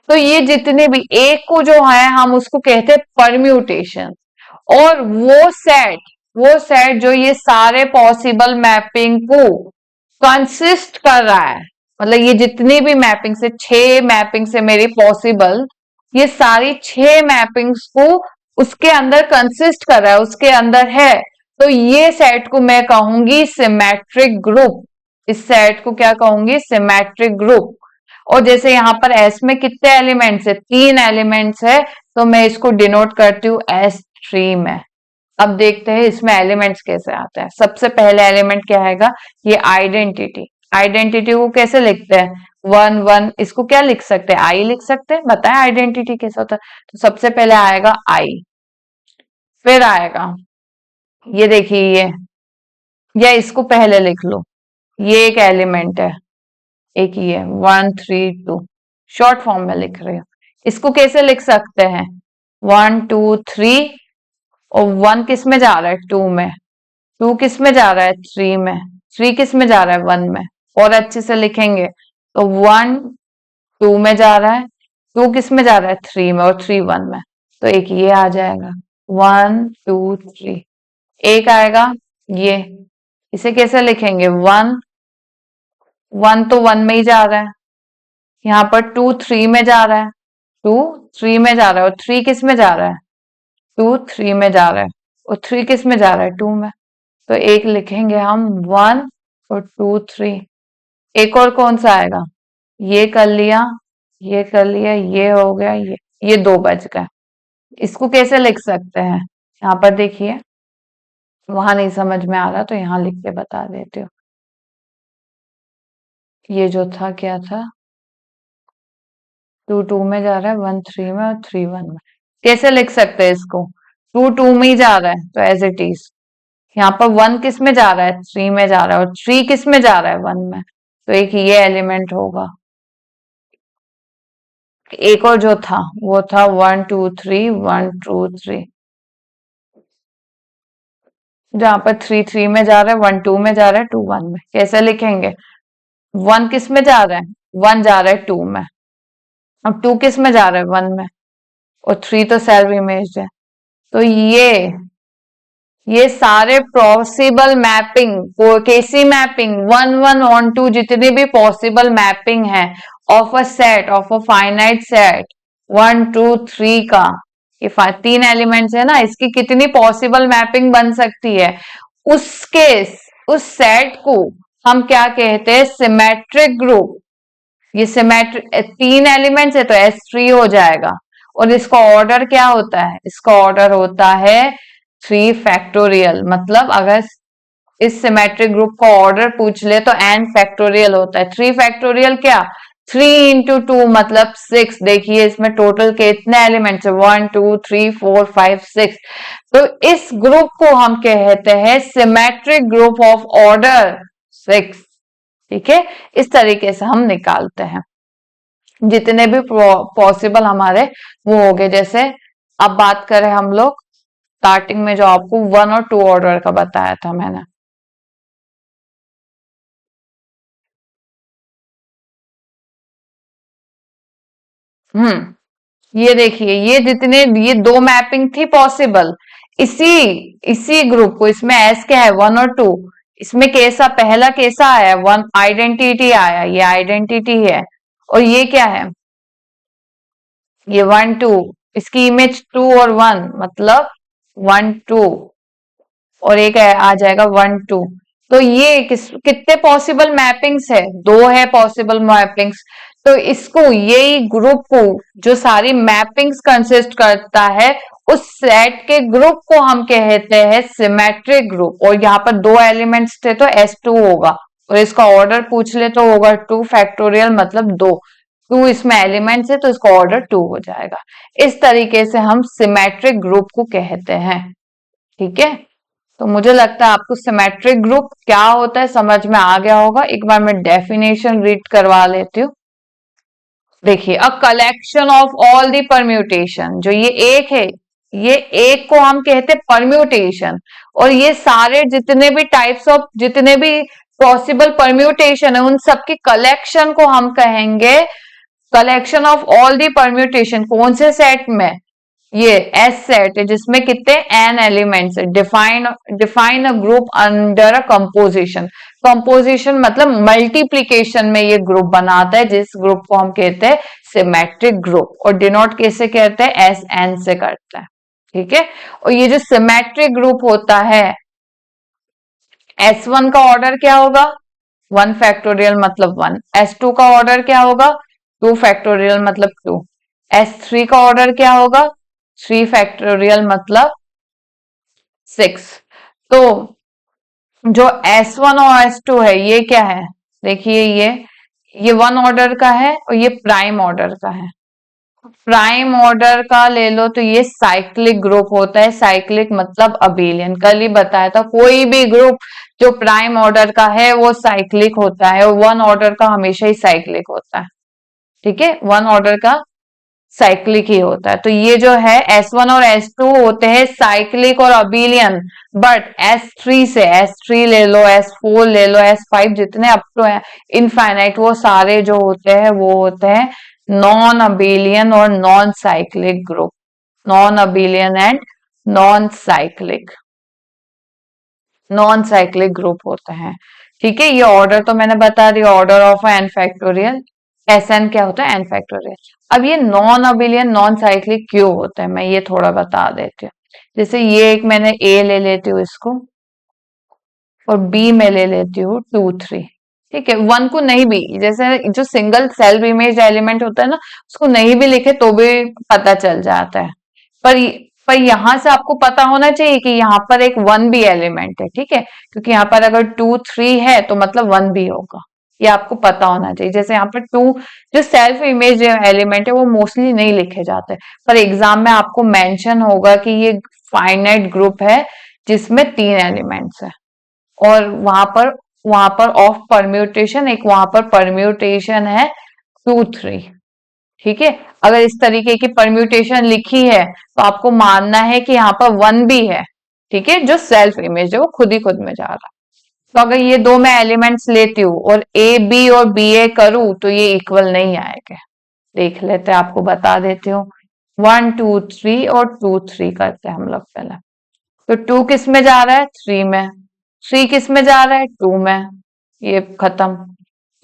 तो ये जितने भी एक को जो है हम उसको कहते हैं परम्यूटेशन। और वो सेट जो ये सारे पॉसिबल मैपिंग को कंसिस्ट कर रहा है, मतलब ये जितनी भी मैपिंग से 6 मैपिंग से मेरी पॉसिबल, ये सारी 6 मैपिंग्स को उसके अंदर कंसिस्ट कर रहा है, उसके अंदर है। तो ये सेट को मैं कहूंगी सिमेट्रिक ग्रुप। इस सेट को क्या कहूंगी, सिमेट्रिक ग्रुप। और जैसे यहाँ पर एस में कितने एलिमेंट्स है, 3 एलिमेंट्स है, तो मैं इसको डिनोट करती हूँ S3 में। अब देखते हैं इसमें एलिमेंट्स कैसे आते हैं। सबसे पहले एलिमेंट क्या आएगा, ये आइडेंटिटी। आइडेंटिटी को कैसे लिखते हैं, 1 1, इसको क्या लिख सकते हैं, आई लिख सकते हैं। बताएं आइडेंटिटी कैसा होता है। तो सबसे पहले आएगा आई, फिर आएगा ये, देखिए ये, या इसको पहले लिख लो, ये एक एलिमेंट है, एक ही है 1 3 2, शॉर्ट फॉर्म में लिख रही हूँ। इसको कैसे लिख सकते हैं, 1 2 3, और 1 किस में जा रहा है, 2 में, 2 किस में जा रहा है, 3 में, 3 किस में जा रहा है, 1 में। और अच्छे से लिखेंगे तो 1 2 में जा रहा है, 2 किस में जा रहा है, 3 में, और 3 1 में। तो एक ये आ जाएगा 1 2 3। एक आएगा ये, इसे कैसे लिखेंगे, 1 1 तो 1 में ही जा रहा है, यहाँ पर 2 3 में जा रहा है, 2 3 में जा रहा है, और 3 किस में जा रहा है, 2 3 में जा रहा है, और 3 किस में जा रहा है, 2 में। तो एक लिखेंगे हम 1 और 2 3। एक और कौन सा आएगा? ये कर लिया, ये कर लिया, ये हो गया, ये दो बच गए। इसको कैसे लिख सकते हैं? यहाँ पर देखिए, वहां नहीं समझ में आ रहा तो यहाँ लिख के बता देती हूँ। ये जो था क्या था, 2 2 में जा रहा है, 1 3 में और 3 1 में। कैसे लिख सकते हैं इसको? 2 2 में ही जा रहा है तो एज इट इज। यहाँ पर 1 किस में जा रहा है? 3 में जा रहा है, और 3 किस में जा रहा है? 1 में। तो एक ये एलिमेंट होगा। एक और जो था वो था 1 2 3 1 2 3, जहां पर 3 3 में जा रहा है, 1 2 में जा रहा है, 2 1 में। कैसे लिखेंगे? 1 किस में जा रहा है? 1 जा रहा है 2 में। अब 2 किस में जा रहा है? 1 में। और 3 तो सेल्फ इमेज है। तो ये सारे पॉसिबल मैपिंग, केसी मैपिंग, 1 1 ऑन 2, जितने भी पॉसिबल मैपिंग है of a set, of a finite set 1 2 3 का, ये तीन एलिमेंट्स है ना, इसकी कितनी पॉसिबल मैपिंग बन सकती है, उसके उस सेट को हम क्या कहते हैं? Symmetric group. ये सिमेट्रिक, तीन एलिमेंट्स है तो S3 हो जाएगा। और इसका ऑर्डर क्या होता है? इसका ऑर्डर होता है 3 फैक्टोरियल। मतलब अगर इस सिमेट्रिक ग्रुप का ऑर्डर पूछ ले तो n फैक्टोरियल होता है। 3 फैक्टोरियल क्या? 3 इंटू 2 मतलब 6। देखिए इसमें टोटल कितने एलिमेंट्स है? 1 2 3 4 5 6। तो इस ग्रुप को हम कहते हैं सिमेट्रिक ग्रुप ऑफ ऑर्डर 6। ठीक है, इस तरीके से हम निकालते हैं जितने भी पॉसिबल हमारे वो हो गए। जैसे अब बात करें हम लोग स्टार्टिंग में जो आपको 1 और 2 ऑर्डर का बताया था मैंने। ये देखिए, ये जितने ये दो मैपिंग थी पॉसिबल, इसी इसी ग्रुप को, इसमें एस क्या है? 1 और 2। इसमें कैसा पहला कैसा आया? 1 आइडेंटिटी आया, ये आइडेंटिटी है। और ये क्या है? ये 1 2। इसकी इमेज 2 और 1 मतलब 1 2। और एक आ जाएगा 1 2। तो ये कितने पॉसिबल मैपिंग्स है? दो है पॉसिबल मैपिंग्स। तो इसको, यही ग्रुप को जो सारी मैपिंग्स कंसिस्ट करता है, उस सेट के ग्रुप को हम कहते हैं सिमेट्रिक ग्रुप। और यहाँ पर दो एलिमेंट्स थे तो S2 होगा। और इसका ऑर्डर पूछ ले तो होगा 2 फैक्टोरियल मतलब 2। 2 इसमें एलिमेंट्स है तो इसका ऑर्डर 2 हो जाएगा। इस तरीके से हम सिमेट्रिक ग्रुप को कहते हैं। ठीक है, तो मुझे लगता है आपको सिमेट्रिक ग्रुप क्या होता है समझ में आ गया होगा। एक बार मैं डेफिनेशन रीड करवा लेती हूँ। देखिए, a collection of all the permutation, जो ये एक है, ये एक को हम कहते हैं परम्यूटेशन। और ये सारे जितने भी टाइप्स ऑफ, जितने भी पॉसिबल परम्यूटेशन है, उन सबके कलेक्शन को हम कहेंगे collection of all the permutation. कौन से सेट में? ये एस सेट है जिसमें कितने एन एलिमेंट्स है। Define a group under a composition. Composition मतलब मल्टीप्लीकेशन में ये ग्रुप बनाता है, जिस ग्रुप को हम कहते हैं सिमेट्रिक ग्रुप। और डिनोट कैसे कहते हैं? एस एन से करता है। ठीक है, और ये जो सिमेट्रिक ग्रुप होता है, S1 का ऑर्डर क्या होगा? 1 फैक्टोरियल मतलब 1। S2 का ऑर्डर क्या होगा? 2 फैक्टोरियल मतलब 2। S3 का ऑर्डर क्या होगा? 3 फैक्टोरियल मतलब 6। तो जो S1 और S2 है ये क्या है? देखिए, ये 1 ऑर्डर का है और ये प्राइम ऑर्डर का है। प्राइम ऑर्डर का ले लो तो ये साइक्लिक ग्रुप होता है। साइक्लिक मतलब अबेलियन। कल ही बताया था, कोई भी ग्रुप जो प्राइम ऑर्डर का है वो साइक्लिक होता है, और 1 ऑर्डर का हमेशा ही साइक्लिक होता है। ठीक है, 1 ऑर्डर का साइक्लिक ही होता है। तो ये जो है S1 और S2 होते हैं साइक्लिक और अबेलियन। बट S3 से, S3 ले लो, S4 ले लो, S5 जितने अप टू इनफाइनाइट, वो सारे जो होते हैं वो होते हैं नॉन अबेलियन और non cyclic group. Non abelian and non cyclic, non cyclic group होते हैं। ठीक है, ये ऑर्डर तो मैंने बता दिया, order of n factorial. S n क्या होता है? N factorial. अब ये नॉन अबिलियन नॉन साइक्लिक क्यों होता है, मैं ये थोड़ा बता देती हूँ। जैसे ये एक मैंने ए ले लेती हूँ इसको, और बी में ले लेती हूँ 2 3। ठीक है, वन को नहीं भी, जैसे जो सिंगल सेल्फ इमेज एलिमेंट होता है ना, उसको नहीं भी लिखे तो भी पता चल जाता है। पर पर यहां से आपको पता होना चाहिए कि यहाँ पर एक वन भी एलिमेंट है। ठीक है, क्योंकि यहाँ पर अगर 2 3 है तो मतलब वन भी होगा, ये आपको पता होना चाहिए। जैसे यहाँ पर टू, जो सेल्फ इमेज एलिमेंट है वो मोस्टली नहीं लिखे जाते, पर एग्जाम में आपको मेंशन होगा कि ये फाइनाइट ग्रुप है जिसमें 3 एलिमेंट्स है। और वहां पर ऑफ परम्यूटेशन, एक वहां पर परम्यूटेशन है 2 3। ठीक है, अगर इस तरीके की परम्यूटेशन लिखी है तो आपको मानना है कि यहाँ पर वन भी है। ठीक है, जो सेल्फ इमेज है वो खुद ही खुद में जा रहा है। तो अगर ये दो मैं एलिमेंट्स लेती हूँ और ए बी और बी ए करूँ तो ये इक्वल नहीं आएगा। देख लेते हैं, आपको बता देती हूँ। 1 2 3 और 2 3 करते हैं हम लोग पहले। तो 2 किस में जा रहा है? 3 में। 3 किस में जा रहा है? 2 में। ये खत्म।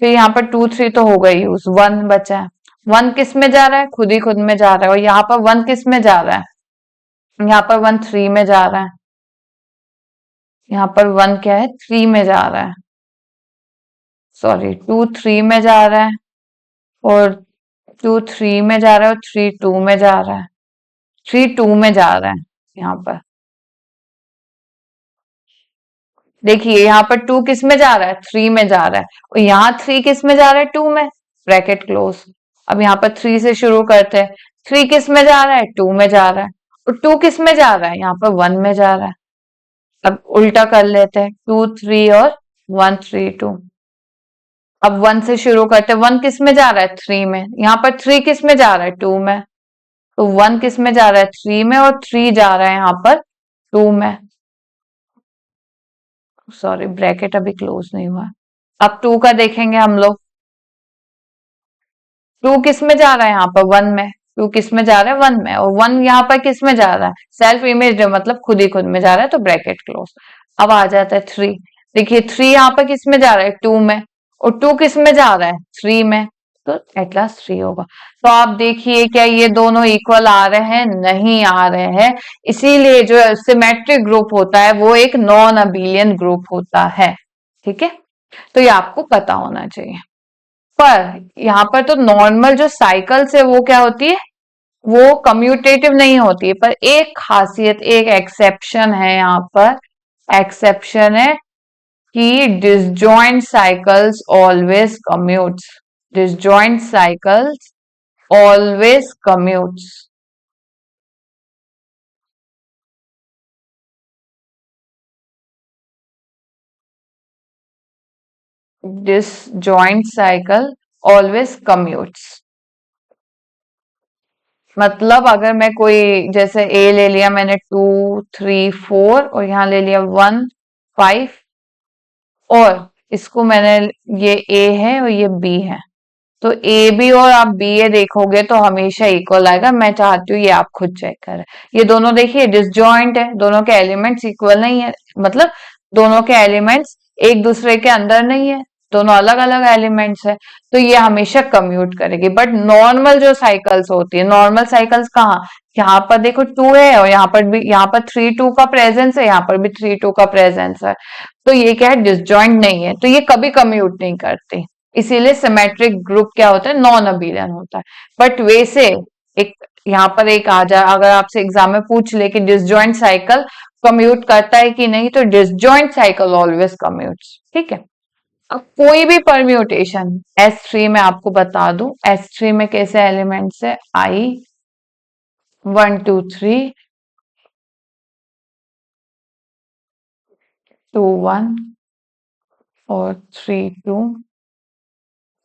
फिर यहाँ पर 2 3 तो हो गई यूज, 1 बचा है। 1 किस में जा रहा है? खुद ही खुद में जा रहा है। और यहाँ पर 1 किस में जा रहा है? यहाँ पर 1 3 में जा रहा है। यहाँ पर 1 क्या है? 3 में जा रहा है। सॉरी, 2 3 में जा रहा है और 2 3 में जा रहा है और 3 2 में जा रहा है। 3 2 में जा रहा है यहाँ पर। देखिए यहाँ पर 2 किस में जा रहा है? 3 में जा रहा है। और यहाँ 3 किस में जा रहा है? 2 में। Bracket close. अब यहाँ पर 3 से शुरू करते हैं। 3 किस में जा रहा है? 2 में जा रहा है। और 2 किस में जा रहा है? यहाँ पर 1 में जा रहा है। अब उल्टा कर लेते हैं, 2 3 और 1 3 2। अब 1 से शुरू करते हैं। 1 किस में जा रहा है? 3 में। यहाँ पर 3 किस में जा रहा है? 2 में। तो 1 किस में जा रहा है? 3 में। और 3 जा रहा है यहाँ पर 2 में। सॉरी, ब्रैकेट अभी क्लोज नहीं हुआ। अब 2 का देखेंगे हम लोग। 2 किस में जा रहा है? यहाँ पर 1 में। 2 किस में जा रहा है? 1 में। और 1 यहाँ पर किस में जा रहा है? सेल्फ इमेज मतलब खुद ही खुद में जा रहा है, तो ब्रैकेट क्लोज। अब आ जाता है 3। देखिए 3 यहाँ पर किस में जा रहा है? 2 में। और 2 किस में जा रहा है? 3 में। तो एट लास्ट 3 होगा। तो आप देखिए, क्या ये दोनों इक्वल आ रहे हैं? नहीं आ रहे हैं। इसीलिए जो सिमेट्रिक ग्रुप होता है वो एक नॉन अबिलियन ग्रुप होता है। ठीक है, तो ये आपको पता होना चाहिए। पर यहाँ पर तो नॉर्मल जो साइकिल्स है वो क्या होती है? वो कम्यूटेटिव नहीं होती है। पर एक खासियत, एक एक्सेप्शन है यहाँ पर। एक्सेप्शन है कि disjoint cycles always commutes. Disjoint cycles always commutes. disjoint cycle always commutes। मतलब अगर मैं कोई, जैसे ए ले लिया मैंने 2 3 4 और यहाँ ले लिया 1 5, और इसको मैंने, ये ए है और ये बी है, तो ए बी और आप बी ए देखोगे तो हमेशा इक्वल आएगा। मैं चाहती हूँ ये आप खुद चेक करें। ये दोनों देखिए डिसजॉइंट है, दोनों के एलिमेंट्स इक्वल नहीं है, मतलब दोनों के एलिमेंट्स एक दूसरे के अंदर नहीं है, दोनों अलग अलग एलिमेंट्स है, तो ये हमेशा कम्यूट करेगी। बट नॉर्मल जो साइकिल्स होती है, नॉर्मल साइकिल्स कहाँ, यहाँ पर देखो 2 है और यहाँ पर भी, यहाँ पर 3 2 का प्रेजेंस है, यहाँ पर भी 3 2 का प्रेजेंस है, तो ये क्या है? डिसजॉइंट नहीं है, तो ये कभी कम्यूट नहीं करती। इसीलिए सिमेट्रिक ग्रुप क्या होता है? नॉन अबिलियन होता है। बट वैसे एक यहाँ पर एक आ जाए, अगर आपसे एग्जाम में पूछ ले कि डिसजॉइंट साइकिल कम्यूट करता है कि नहीं, तो डिसजॉइंट साइकिल ऑलवेज कम्यूट्स। ठीक है, अब कोई भी परम्यूटेशन S3 में आपको बता दूं, S3 में कैसे एलिमेंट्स है? I 1 2 3 2 1 और 3 2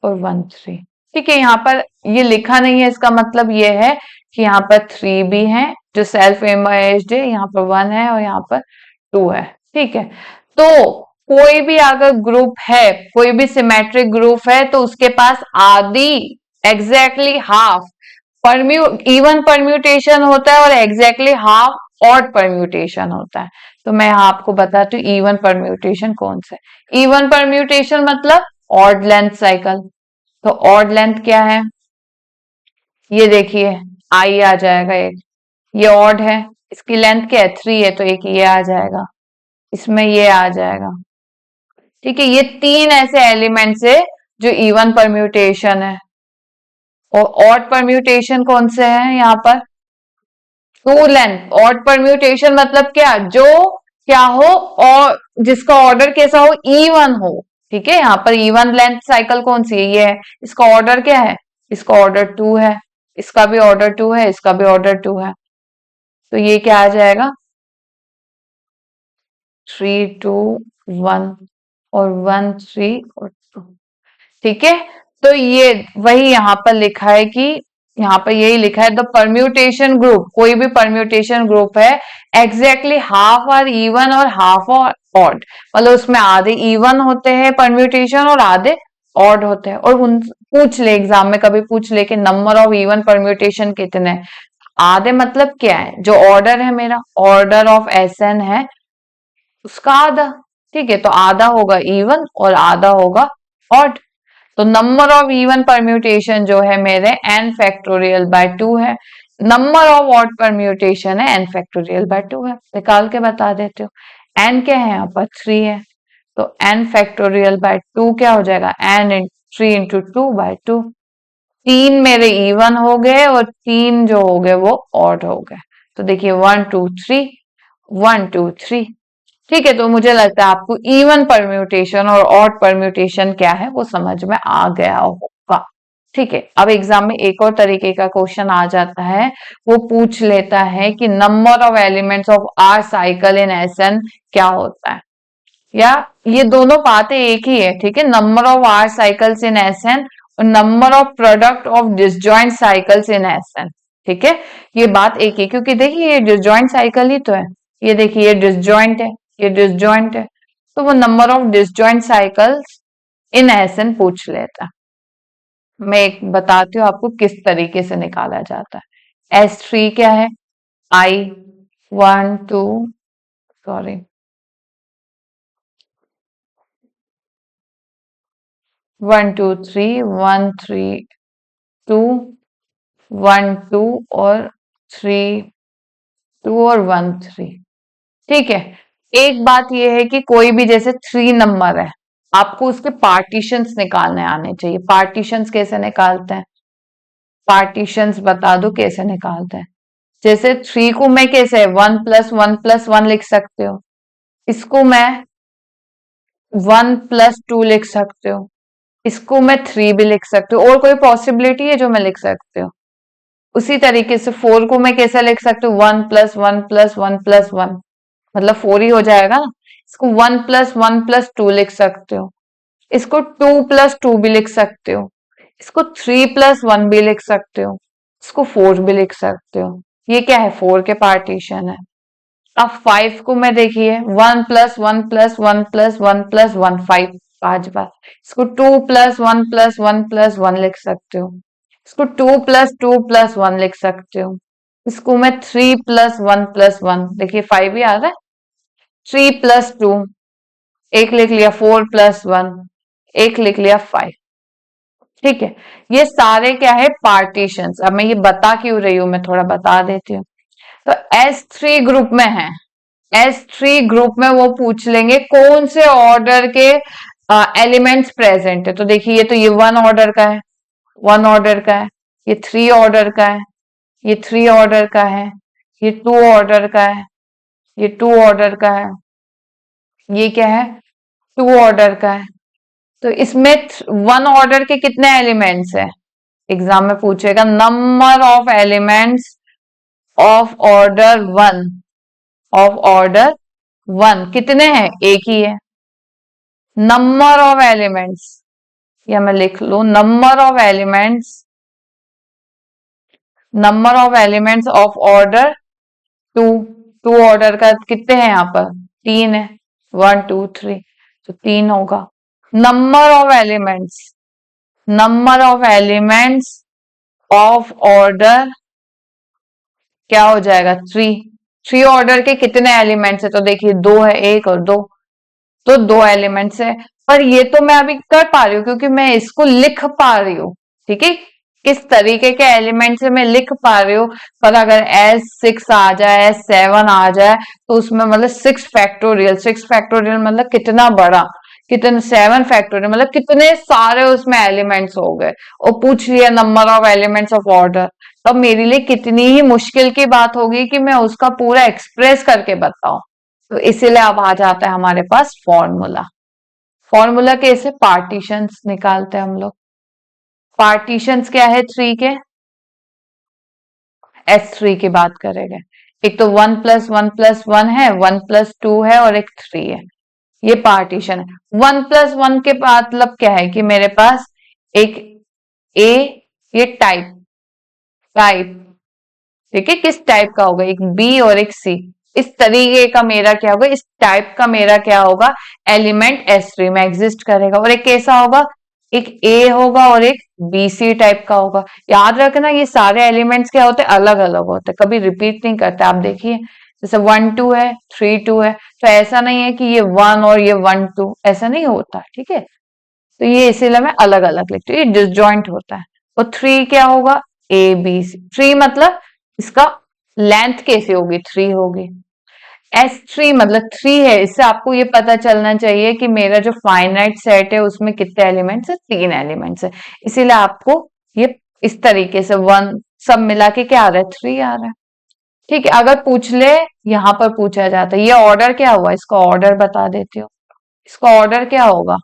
और 1 3। ठीक है, यहाँ पर ये लिखा नहीं है, इसका मतलब ये है कि यहाँ पर 3 भी है जो सेल्फ इमेज्ड है, यहाँ पर 1 है और यहाँ पर 2 है। ठीक है, तो कोई भी अगर ग्रुप है, कोई भी सिमेट्रिक ग्रुप है, तो उसके पास आधी, एग्जैक्टली हाफ इवन परम्यूटेशन होता है और एग्जैक्टली हाफ ऑड परम्यूटेशन होता है। तो मैं यहाँ आपको बताती हूँ इवन परम्यूटेशन कौन सा है। इवन परम्यूटेशन मतलब ऑड लेंथ साइकिल। तो ऑड लेंथ क्या है? ये देखिए, आई आ जाएगा एक, ये ऑड है, इसकी लेंथ क्या है? 3 है, तो एक ये आ जाएगा, इसमें ये आ जाएगा, ठीक है, ये तीन ऐसे एलिमेंट्स है जो इवन परम्यूटेशन है। और ऑड परम्यूटेशन कौन से हैं यहाँ पर? To length. ऑड परम्यूटेशन मतलब क्या? जो क्या हो और जिसका ऑर्डर कैसा हो? इवन हो। ठीक है, यहाँ पर इवन लेंथ साइकिल कौन सी है? ये है। इसका ऑर्डर क्या है? इसका ऑर्डर 2 है, इसका भी ऑर्डर 2 है, इसका भी ऑर्डर 2 है। तो ये क्या आ जाएगा? 3 2 1 और 1 3 और 2। ठीक है, तो ये वही यहाँ पर लिखा है कि यहाँ पर यही लिखा है द परम्यूटेशन ग्रुप, कोई भी परम्यूटेशन ग्रुप है एग्जैक्टली हाफ आर इवन और हाफ आर ऑड, मतलब उसमें आधे इवन होते हैं परम्यूटेशन और आधे ऑड होते हैं। और उन पूछ ले एग्जाम में, कभी पूछ ले कि नंबर ऑफ इवन परम्यूटेशन कितने हैं? आधे मतलब क्या है? जो ऑर्डर है मेरा, ऑर्डर ऑफ एस एन है, उसका आधा। ठीक है, तो आधा होगा इवन और आधा होगा ऑड। तो नंबर ऑफ इवन परम्यूटेशन जो है मेरे n फैक्टोरियल बाय 2 है, नंबर ऑफ ऑड परम्यूटेशन है n फैक्टोरियल बाय 2 है। निकाल के बता देते हो। n क्या है यहाँ पर? 3 है, तो n फैक्टोरियल बाय 2 क्या हो जाएगा? n 3 into 2 by 2। तीन मेरे इवन हो गए और तीन जो हो गए वो ऑड हो गए। तो देखिए 1 2 3 1 2 3। ठीक है, तो मुझे लगता है आपको इवन परम्यूटेशन और ऑड परम्यूटेशन क्या है वो समझ में आ गया होगा। ठीक है, अब एग्जाम में एक और तरीके का क्वेश्चन आ जाता है, वो पूछ लेता है कि number of elements of r cycle in S n क्या होता है। या ये दोनों बातें एक ही है। ठीक है, number of r cycles in S n और number of product of disjoint cycles in S n. ठीक है, ये बात एक ही, क्योंकि देखिए ये डिसजॉइंट साइकिल ही तो है। ये देखिए ये डिसजॉइंट है, ये डिसजॉइंट है, तो वो number of disjoint cycles in S n पूछ लेता। मैं एक बताती हूँ आपको किस तरीके से निकाला जाता है। S3 क्या है? I 1 2 सॉरी 1 2 3 1 3 2 1 2 और 3 2 और 1 3। ठीक है, एक बात यह है कि कोई भी जैसे 3 नंबर है, आपको उसके पार्टीशंस निकालने आने चाहिए। पार्टीशंस कैसे निकालते हैं? पार्टीशंस बता दो कैसे निकालते हैं। जैसे 3 को मैं कैसे 1 प्लस 1 प्लस 1 लिख सकते हो, इसको मैं 1 प्लस 2 लिख सकते हो, इसको मैं 3 भी लिख सकते हो। और कोई पॉसिबिलिटी है जो मैं लिख सकते हो? उसी तरीके से 4 को मैं कैसे लिख सकती हूँ? 1 प्लस 1 प्लस 1 प्लस 1, मतलब 4 ही हो जाएगा ना। इसको 1 प्लस 1 प्लस 2 लिख सकते हो, इसको 2 प्लस 2 भी लिख सकते हो, इसको 3 प्लस 1 भी लिख सकते हो, इसको 4 भी लिख सकते हो। ये क्या है? 4 के पार्टीशन है। अब 5 को मैं देखिए 1 प्लस 1 प्लस 1 प्लस 1 प्लस 1 5, 5 बार। इसको 2 प्लस 1 प्लस 1 प्लस 1 लिख सकते हो, इसको 2 प्लस 2 प्लस 1 लिख सकते हो, इसको मैं 3 प्लस 1 प्लस 1, देखिए 5 ही आ रहा है। 3 प्लस 2 एक लिख लिया, 4 प्लस 1 एक लिख लिया, 5। ठीक है, ये सारे क्या है? पार्टीशंस। अब मैं ये बता क्यों रही हूं, मैं थोड़ा बता देती हूँ। तो S3 ग्रुप में है, S3 ग्रुप में वो पूछ लेंगे कौन से ऑर्डर के एलिमेंट्स प्रेजेंट है। तो देखिए ये तो ये 1 ऑर्डर का है, 1 ऑर्डर का है, ये 3 ऑर्डर का है, ये 3 ऑर्डर का है, ये 2 ऑर्डर का है, ये 2 ऑर्डर का है, ये क्या है? 2 ऑर्डर का है। तो इसमें 1 ऑर्डर के कितने एलिमेंट्स है? एग्जाम में पूछेगा number of elements of order 1, of order 1 कितने हैं? एक ही है। नंबर ऑफ एलिमेंट्स, या मैं लिख लू number of elements, number of elements of order 2, 2 order का कितने हैं यहाँ पर? 3 है, 1 2 3, तो 3 होगा। Number of elements, number of elements of order क्या हो जाएगा? 3। 3 ऑर्डर के कितने एलिमेंट्स है? तो देखिए 2 है, 1 और 2, तो 2 एलिमेंट्स है। पर ये तो मैं अभी कर पा रही हूँ क्योंकि मैं इसको लिख पा रही हूँ। ठीक है, किस तरीके के एलिमेंट से मैं लिख पा रही हूँ। पर अगर S6 आ जाए, S7 आ जाए, तो उसमें मतलब 6 फैक्टोरियल, 6 फैक्टोरियल मतलब कितना बड़ा, कितने 7 फैक्टोरियल, मतलब कितने सारे उसमें एलिमेंट्स हो गए। और पूछ लिया number of elements of order, तो मेरे लिए कितनी ही मुश्किल की बात होगी कि मैं उसका पूरा एक्सप्रेस करके बताऊं। तो इसीलिए अब आ जाता है हमारे पास फॉर्मूला। फॉर्मूला कैसे पार्टीशंस निकालते हैं हम लोग। पार्टीशंस क्या है 3 के, S3 की बात करेंगे। एक तो 1+1+1 है, 1+2 है और एक 3 है। ये पार्टीशन है। 1+1 के मतलब क्या है कि मेरे पास एक ए, ये टाइप टाइप ठीक है, किस टाइप का होगा, एक बी और एक सी। इस तरीके का मेरा क्या होगा, इस टाइप का मेरा क्या होगा, एलिमेंट S3 में एग्जिस्ट करेगा। और एक कैसा होगा, एक ए होगा और एक बी सी टाइप का होगा। याद रखना ये सारे एलिमेंट्स क्या होते हैं, अलग अलग होते हैं, कभी रिपीट नहीं करते। आप देखिए जैसे 1 2 है, 3 2 है, तो ऐसा नहीं है कि ये 1 और ये 1 2, ऐसा नहीं होता, ठीक है। तो ये इसीलिए मैं अलग अलग लिखती हूँ, ये डिसजॉइंट होता है। और 3 क्या होगा, ए बी सी। 3 मतलब इसका लेंथ कैसे होगी, 3 होगी। S3 मतलब 3 है, इससे आपको ये पता चलना चाहिए कि मेरा जो फाइनाइट सेट है उसमें कितने एलिमेंट्स है, 3 एलिमेंट्स है। इसीलिए आपको ये इस तरीके से वन सब मिला के क्या आ रहा है, 3 आ रहा है। ठीक है, अगर पूछ ले, यहाँ पर पूछा जाता है ये ऑर्डर क्या हुआ, इसका ऑर्डर बता देती हूँ। इसका ऑर्डर क्या होगा,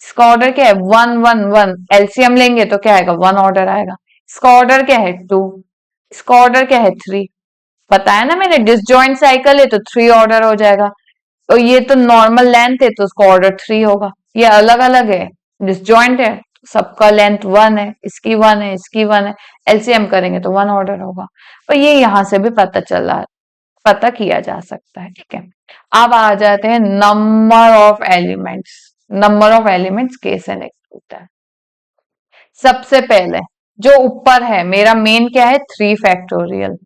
इसका ऑर्डर क्या है, 1 1 1। एलसीएम लेंगे तो क्या आएगा, 1 ऑर्डर आएगा। इसका ऑर्डर क्या है, 2। इसका ऑर्डर क्या है, 3। बताया ना मैंने, डिसजॉइंट साइकिल है तो 3 ऑर्डर हो जाएगा। और ये तो नॉर्मल लेंथ है तो उसका ऑर्डर 3 होगा। ये अलग अलग है, डिसजॉइंट है, तो सबका लेंथ 1 है, इसकी 1 है, इसकी 1 है। एलसीएम करेंगे तो 1 ऑर्डर होगा। और ये यहां से भी पता चला, पता किया जा सकता है, ठीक है। अब आ जाते हैं number of elements. Number of elements कैसे निकलता है। सबसे पहले जो ऊपर है मेरा मेन क्या है, 3 फैक्टोरियल।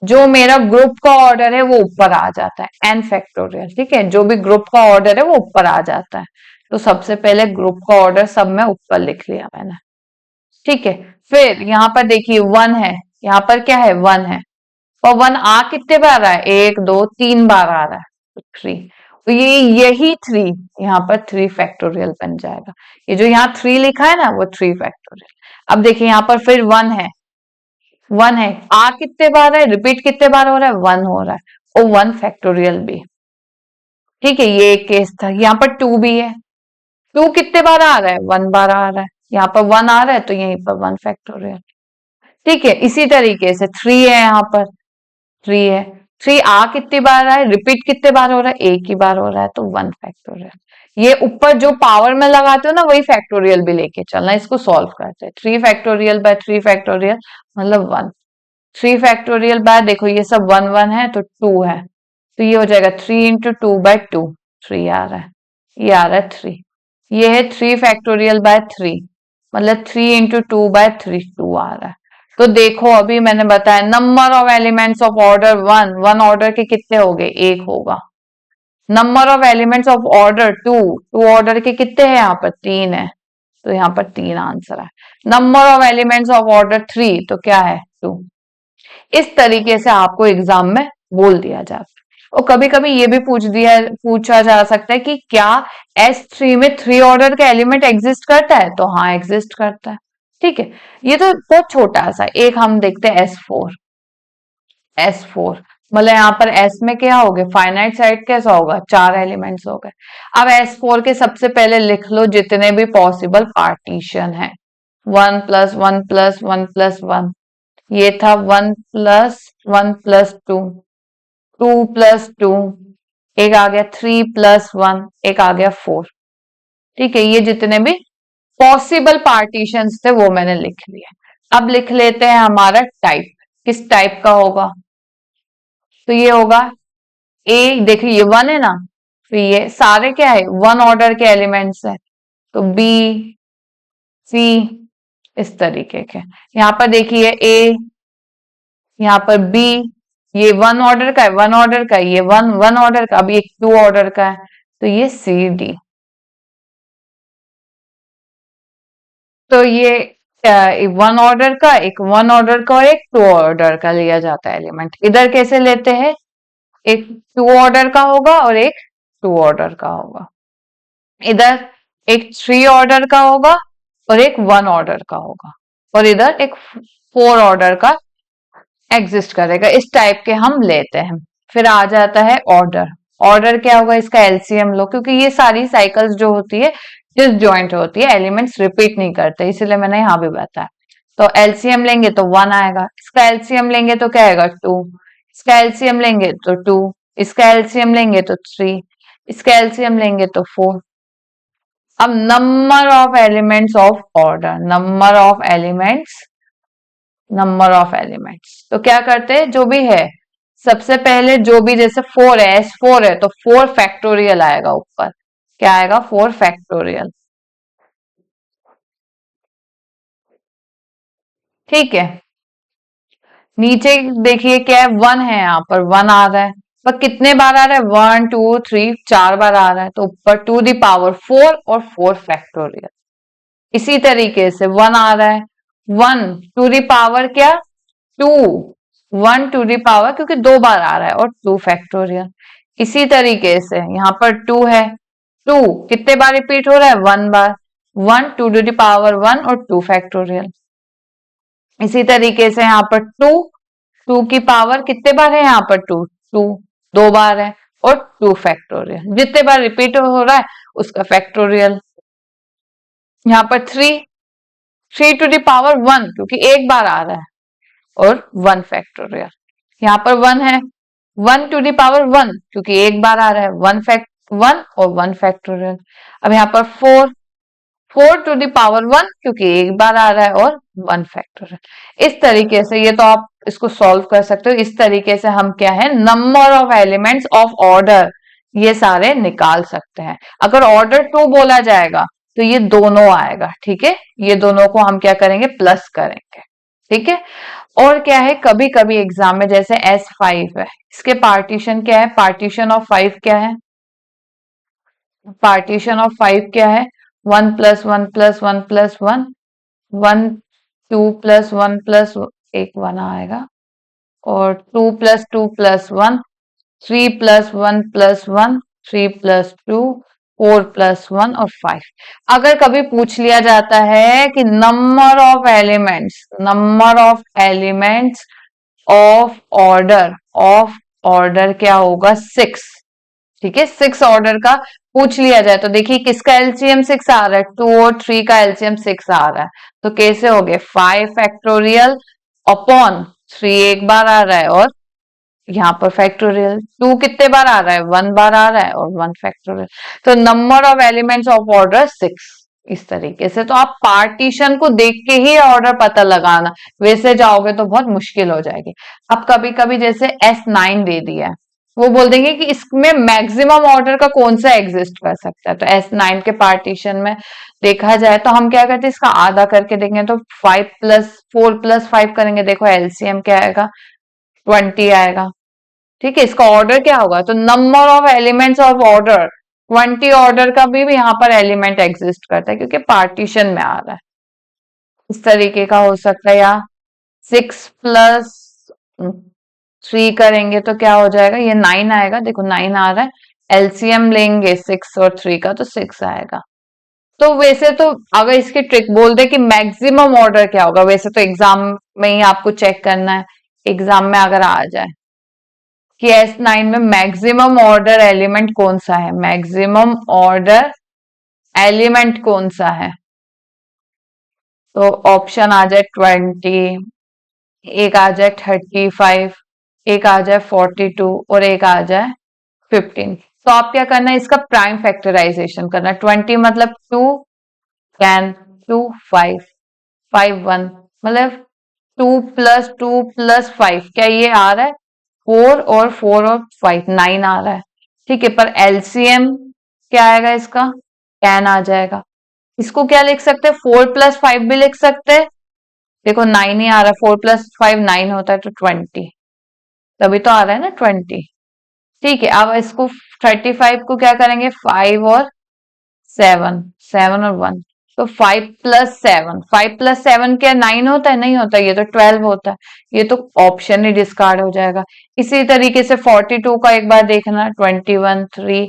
जो मेरा ग्रुप का ऑर्डर है वो ऊपर आ जाता है, n फैक्टोरियल, ठीक है। जो भी ग्रुप का ऑर्डर है वो ऊपर आ जाता है। तो सबसे पहले ग्रुप का ऑर्डर सब में ऊपर लिख लिया मैंने, ठीक है। फिर यहाँ पर देखिए 1 है, यहाँ पर क्या है, 1 है। और 1 आ कितने बार रहा है, 1 2 3 बार आ रहा है, तो 3। तो ये यही 3 यहाँ पर 3 फैक्टोरियल बन जाएगा। ये जो यहाँ 3 लिखा है ना वो 3 फैक्टोरियल। अब देखिए यहाँ पर फिर 1 है, 1 है, आ कितने बार है, रिपीट कितने बार हो रहा है, 1 हो रहा है, और 1 फैक्टोरियल भी, ठीक है। ये एक केस था। यहाँ पर 2 भी है, 2 कितने बार आ रहा है, 1 बार आ रहा है। यहाँ पर 1 आ रहा है तो यहीं पर 1 फैक्टोरियल, ठीक है। इसी तरीके से 3 है, यहाँ पर 3 है, 3 आ कितनी बार रहा है, रिपीट कितने बार हो रहा है, एक ही बार हो रहा है, तो 1 फैक्टोरियल। ये ऊपर जो पावर में लगाते हो ना वही फैक्टोरियल भी लेके चलना, इसको सॉल्व करते हैं। 3 फैक्टोरियल बाय 3 फैक्टोरियल मतलब 1। 3 फैक्टोरियल बाय, देखो ये सब 1 1 है तो 2 है, तो ये हो जाएगा 3 × 2/2, 3 आ रहा है, ये आ रहा है 3। ये है 3 फैक्टोरियल बाय 3, मतलब 3 × 2/3, 2 आ रहा है। तो देखो अभी मैंने बताया number of elements of order 1, 1 order के कितने हो गए, 1 होगा। Number of elements of order 2, 2 order के कितने हैं, यहाँ पर 3 है, तो यहाँ पर 3 आंसर है। Number of elements of order 3 तो क्या है, 2। इस तरीके से आपको एग्जाम में बोल दिया जाता है। और कभी कभी ये भी पूछा जा सकता है कि क्या S3 में 3 ऑर्डर का एलिमेंट एग्जिस्ट करता है, तो हाँ एग्जिस्ट करता है, ठीक है। ये तो बहुत छोटा सा एक हम देखते हैं S4। S4 मतलब यहाँ पर S में क्या हो गया, फाइनाइट सेट कैसा होगा, 4 एलिमेंट्स हो गए। अब S4 के सबसे पहले लिख लो जितने भी पॉसिबल पार्टीशन है। 1+1+1+1, ये था 1+1+2, 2+2, एक आ गया 3+1, एक आ गया 4, ठीक है। ये जितने भी पॉसिबल पार्टीशंस थे वो मैंने लिख लिया। अब लिख लेते हैं हमारा टाइप, किस टाइप का होगा। तो ये होगा ए, देखिए ये 1 है ना, तो ये सारे क्या है, 1 ऑर्डर के एलिमेंट्स है, तो बी सी, इस तरीके के। यहाँ पर देखिए ए, यहाँ पर बी, ये 1 ऑर्डर का है, 1 ऑर्डर का है, ये 1 ऑर्डर का, अभी एक 2 ऑर्डर का है, तो ये सी डी। तो ये 1 ऑर्डर का, एक 1 ऑर्डर का और एक 2 ऑर्डर का लिया जाता है एलिमेंट। इधर कैसे लेते हैं, एक 2 ऑर्डर का होगा और एक 2 ऑर्डर का होगा। इधर एक 3 ऑर्डर का होगा और एक 1 ऑर्डर का होगा, और इधर एक 4 ऑर्डर का एग्जिस्ट करेगा। इस टाइप के हम लेते हैं। फिर आ जाता है ऑर्डर। ऑर्डर क्या होगा, इसका एलसीएम लो, क्योंकि ये सारी साइकिल्स जो होती है डिसजॉइंट होती है, एलिमेंट्स रिपीट नहीं करते, इसीलिए मैंने यहाँ भी बताया। तो एलसीएम लेंगे तो 1 आएगा, इसका एलसीएम लेंगे तो क्या आएगा 2, इसका एलसीएम लेंगे तो 2, इसका एलसीएम लेंगे तो 3, इसका एलसीएम लेंगे तो 4। अब number of elements of order, number of elements तो क्या करते हैं, जो भी है सबसे पहले जो भी, जैसे 4 है, S4 है तो 4 फैक्टोरियल आएगा ऊपर। क्या आएगा, 4 फैक्टोरियल। ठीक है। नीचे देखिए क्या है, 1 है, यहाँ पर 1 आ रहा है, पर कितने बार आ रहा है, 1 2 3 4 बार आ रहा है, तो ऊपर टू द पावर 4 और 4 फैक्टोरियल। इसी तरीके से 1 आ रहा है, 1 टू द पावर क्या, 2, 1 टू द पावर, क्योंकि 2 बार आ रहा है, और 2 फैक्टोरियल। इसी तरीके से यहाँ पर 2 है, 2 कितने बार रिपीट हो रहा है, 1 बार, 1 टू द पावर 1 और 2 फैक्टोरियल। इसी तरीके से यहाँ पर 2, 2 की पावर कितने बार है, यहाँ पर 2, 2 2 बार है, और 2 फैक्टोरियल, जितने बार रिपीट हो रहा है उसका फैक्टोरियल। यहाँ पर 3, 3 टू द पावर 1, क्योंकि एक बार आ रहा है, और 1 फैक्टोरियल। यहाँ पर 1 है, 1 टू द पावर 1, क्योंकि एक बार आ रहा है, 1 और 1 फैक्टोरियल। अब यहाँ पर 4, 4 टू द पावर 1, क्योंकि एक बार आ रहा है, और 1 फैक्टोरियल। इस तरीके से ये तो आप इसको सॉल्व कर सकते हो। इस तरीके से हम क्या है, number of elements of order ये सारे निकाल सकते हैं। अगर ऑर्डर 2 बोला जाएगा तो ये दोनों आएगा, ठीक है, ये दोनों को हम क्या करेंगे, प्लस करेंगे, ठीक है। और क्या है, कभी कभी एग्जाम में जैसे S5 है, इसके पार्टीशन क्या है, पार्टीशन ऑफ 5 क्या है, पार्टीशन ऑफ 5 क्या है, 1 plus 1 plus 1 plus 1, 1 2 plus 1 plus एक 1 आएगा, और 2 plus 2 plus 1, 3 plus 1 plus 1, 3 plus 2, 4 plus 1 और 5। अगर कभी पूछ लिया जाता है कि number of elements of order क्या होगा, 6, ठीक है, 6 ऑर्डर का पूछ लिया जाए तो देखिए किसका एलसीएम 6 आ रहा है, 2 और 3 का एलसीएम 6 आ रहा है, तो कैसे हो गए, 5 फैक्टोरियल अपॉन 3 एक बार आ रहा है, और यहाँ पर फैक्टोरियल 2 कितने बार आ रहा है, 1 बार आ रहा है, और 1 फैक्टोरियल। तो number of elements of order 6। इस तरीके से तो आप पार्टीशन को देख के ही ऑर्डर पता लगाना, वैसे जाओगे तो बहुत मुश्किल हो जाएगी। अब कभी कभी जैसे S9 दे दिया है, वो बोल देंगे कि इसमें मैक्सिमम ऑर्डर का कौन सा एग्जिस्ट कर सकता है, तो S9 के पार्टीशन में देखा जाए तो हम क्या करते हैं, इसका आधा करके देंगे तो 5 प्लस 4 प्लस 5 करेंगे, देखो एलसीएम क्या आएगा, 20 आएगा, ठीक है। इसका ऑर्डर क्या होगा, तो number of elements of order 20 order का भी यहाँ पर एलिमेंट एग्जिस्ट करता है, क्योंकि पार्टीशन में आ रहा है। इस तरीके का हो सकता है, या 6 प्लस 3 करेंगे तो क्या हो जाएगा, ये 9 आएगा, देखो 9 आ रहा है, एलसीएम लेंगे 6 और 3 का तो 6 आएगा। तो वैसे तो अगर इसकी ट्रिक बोल दे कि मैक्सिमम ऑर्डर क्या होगा, वैसे तो एग्जाम में ही आपको चेक करना है, एग्जाम में अगर आ जाए कि S9 में मैक्सिमम ऑर्डर एलिमेंट कौन सा है, मैक्सिमम ऑर्डर एलिमेंट कौन सा है, तो ऑप्शन आ जाए 20, एक आ जाए 35, एक आ जाए 42 और एक आ जाए 15। तो आप क्या करना है, इसका प्राइम फैक्टराइजेशन करना, 20 मतलब 2 10 2 5 5 1, मतलब 2 प्लस 5 क्या ये आ रहा है, 4 और 5 9 आ रहा है, ठीक है। पर एलसीएम क्या आएगा इसका, 10 आ जाएगा। इसको क्या लिख सकते हैं, 4 प्लस 5 भी लिख सकते हैं, देखो 9 ही आ रहा है, 4 प्लस 5 9 होता है, तो 20, तभी तो आ रहा है ना 20, ठीक है। अब इसको 35 को क्या करेंगे, 5 और 7, 7 और 1, तो 5 प्लस 7 क्या 9 होता है, नहीं होता, ये तो 12 होता है, ये तो ऑप्शन ही डिस्कार्ड हो जाएगा। इसी तरीके से 42 का एक बार देखना, 21 3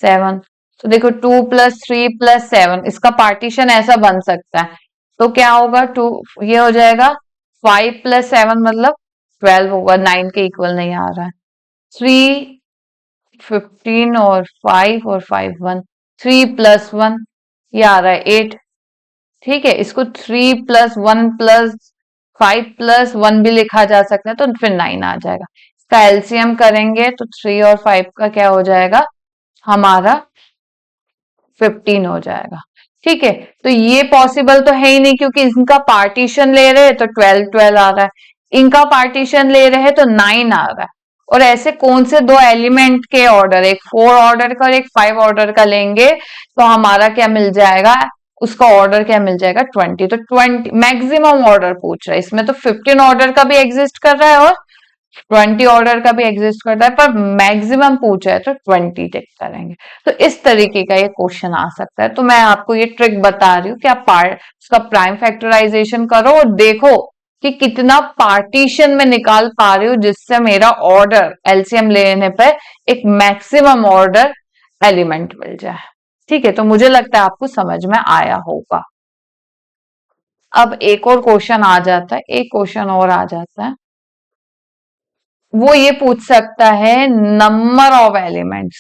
7, तो देखो 2 + 3 + 7 इसका पार्टीशन ऐसा बन सकता है। तो क्या होगा, टू ये हो जाएगा 5 + 7 मतलब 12 होगा, 9 के इक्वल नहीं आ रहा है। 3 15 और 5 और 5 1, 3 + 1 ये आ रहा है 8। ठीक है, इसको 3 + 1 + 5 + 1 भी लिखा जा सकता है, तो फिर 9 आ जाएगा। इसका एलसीएम करेंगे तो 3 और 5 का क्या हो जाएगा हमारा 15 हो जाएगा। ठीक है, तो ये पॉसिबल तो है ही नहीं क्योंकि इनका पार्टीशन ले रहे हैं तो 12 12 आ रहा है, इनका पार्टीशन ले रहे हैं तो 9 आ रहा है। और ऐसे कौन से दो एलिमेंट के ऑर्डर, एक 4 ऑर्डर का और एक 5 ऑर्डर का लेंगे तो हमारा क्या मिल जाएगा, उसका ऑर्डर क्या मिल जाएगा 20। तो 20 मैक्सिमम ऑर्डर पूछ रहा है, इसमें तो 15 ऑर्डर का भी एग्जिस्ट कर रहा है और 20 ऑर्डर का भी एग्जिस्ट करता है, पर मैक्सिमम पूछा है तो 20 टिक करेंगे। तो इस तरीके का ये क्वेश्चन आ सकता है। तो मैं आपको ये ट्रिक बता रही हूँ कि आप उसका प्राइम फैक्टराइजेशन करो और देखो कि कितना पार्टीशन में निकाल पा रही हूँ जिससे मेरा ऑर्डर एलसीएम लेने पर एक मैक्सिमम ऑर्डर एलिमेंट मिल जाए। ठीक है, तो मुझे लगता है आपको समझ में आया होगा। अब एक और क्वेश्चन आ जाता है, एक क्वेश्चन और आ जाता है, वो ये पूछ सकता है number of elements,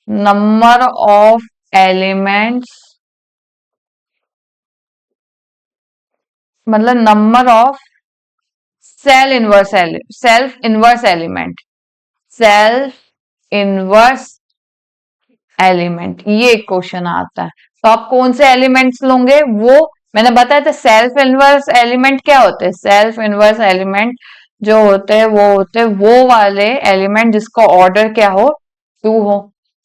number of elements मतलब number of self inverse element, self inverse element, ये क्वेश्चन आता है। तो आप कौन से एलिमेंट्स लोगे, वो मैंने बताया था। सेल्फ इनवर्स एलिमेंट क्या होते हैं, सेल्फ इनवर्स एलिमेंट जो होते हैं वो होते हैं वो वाले एलिमेंट जिसका ऑर्डर क्या हो, 2 हो।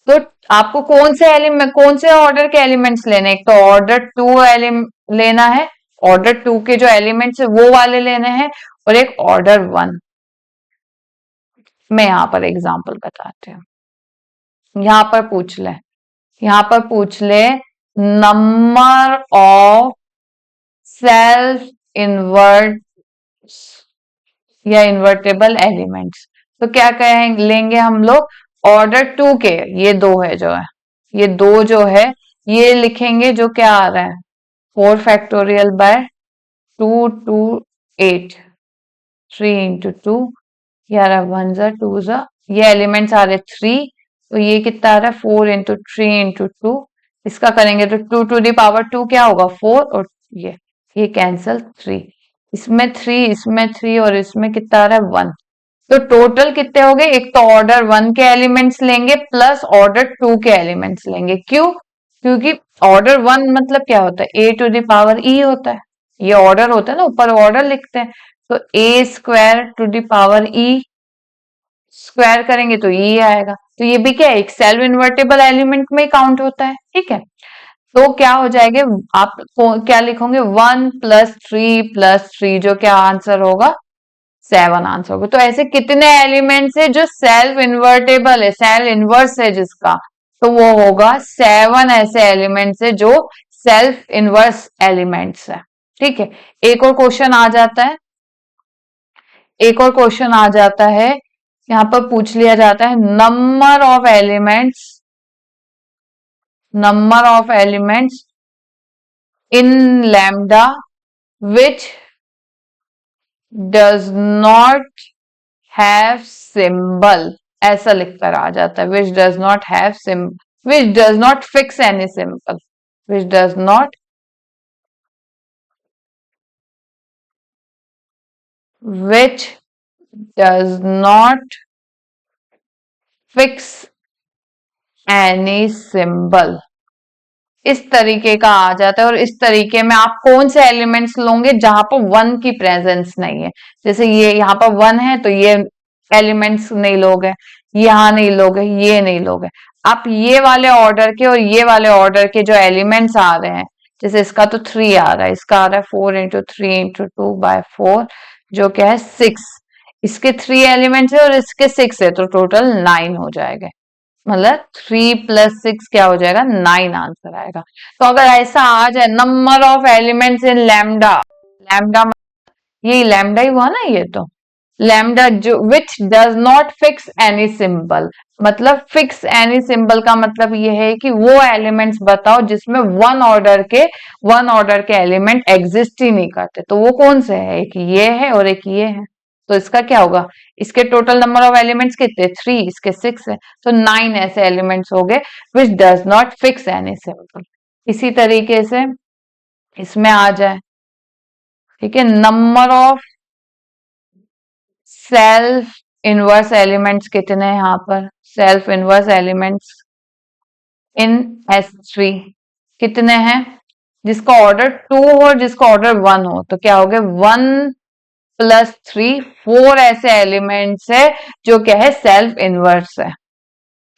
तो आपको कौन से एलिमेंट, कौन से ऑर्डर के एलिमेंट्स लेने, एक तो ऑर्डर 2 लेना है, ऑर्डर 2 के जो एलिमेंट्स है वो वाले लेने हैं, और एक ऑर्डर 1। मैं यहां पर एग्जांपल बताती हूँ। यहां पर पूछ ले, यहां पर पूछ ले नंबर ऑफ सेल्फ इन्वर्ट या इन्वर्टेबल एलिमेंट्स। तो क्या कहेंगे, लेंगे हम लोग ऑर्डर 2 के, ये दो है जो है, ये दो जो है ये लिखेंगे, जो क्या आ रहा है 4 फैक्टोरियल बाय 2 2 8, 3 into 2, यार 1 जा 2 जा, ये एलिमेंट्स आ रहे 3, तो ये कितना आ रहा है 4 into 3 into 2, इसका करेंगे तो 2 to the power 2 क्या होगा 4, और ये कैंसल 3, इसमें 3 इसमें 3 और इसमें कितना आ रहा है 1। तो टोटल कितने हो गए, एक तो ऑर्डर 1 के एलिमेंट्स लेंगे प्लस ऑर्डर 2 के एलिमेंट्स लेंगे। क्यों, क्योंकि ऑर्डर 1 मतलब क्या होता है a to the power e होता है, ये ऑर्डर होता है ना, ऊपर ऑर्डर लिखते हैं। तो a square to the power e square करेंगे तो ये आएगा। तो ये भी क्या है, एक सेल्फ इन्वर्टेबल एलिमेंट में काउंट होता है। ठीक है, तो क्या हो जाएंगे, आप क्या लिखोगे 1 + 3 + 3, जो क्या आंसर होगा 7 आंसर होगा। तो ऐसे कितने एलिमेंट्स है जो सेल्फ इन्वर्टेबल है, सेल्फ इनवर्स है जिसका, तो वो होगा 7 ऐसे एलिमेंट्स है जो सेल्फ इनवर्स एलिमेंट्स है। ठीक है, एक और क्वेश्चन आ जाता है, एक और क्वेश्चन आ जाता है, यहां पर पूछ लिया जाता है number of elements, number of elements in lambda which does not have symbol, ऐसा लिखकर आ जाता है, which does not have symbol, which does not fix any symbol, which does not, which does not fix any symbol, इस तरीके का आ जाता है। और इस तरीके में आप कौन से एलिमेंट्स लोगे जहां पर 1 की प्रेजेंस नहीं है, जैसे ये यहाँ पर 1 है तो ये एलिमेंट्स नहीं लोगे, यहाँ नहीं लोगे, ये नहीं लोगे। आप ये वाले ऑर्डर के और ये वाले ऑर्डर के जो एलिमेंट्स आ रहे हैं, जैसे इसका तो 3 आ रहा है, इसका आ रहा है 4 into 3 into 2/4, जो क्या है 6, इसके 3 एलिमेंट्स है और इसके 6 है, तो टोटल 9 हो जाएगा। मतलब 3 + 6 क्या हो जाएगा 9 आंसर आएगा। तो अगर ऐसा आ जाए number of elements in lambda, lambda ये लैम्डा ही हुआ ना ये, तो लैम्डा जो which does not fix any symbol, मतलब फिक्स एनी सिंबल का मतलब ये है कि वो एलिमेंट्स बताओ जिसमें वन ऑर्डर के एलिमेंट एग्जिस्ट ही नहीं करते। तो वो कौन से है? एक ये है और एक ये है। तो इसका क्या होगा? इसके टोटल नंबर ऑफ एलिमेंट्स कितने? 3, इसके 6 है, तो 9 ऐसे एलिमेंट्स हो गए which does not fix any symbol. इसी तरीके से इसमें आ जाए, ठीक है, number of self inverse elements कितने हैं यहाँ पर? Self inverse elements in S3 कितने हैं? जिसका ऑर्डर 2 हो और जिसका ऑर्डर 1 हो, तो क्या हो गया? 1 प्लस 3, 4 ऐसे एलिमेंट्स है जो क्या है? सेल्फ इनवर्स है।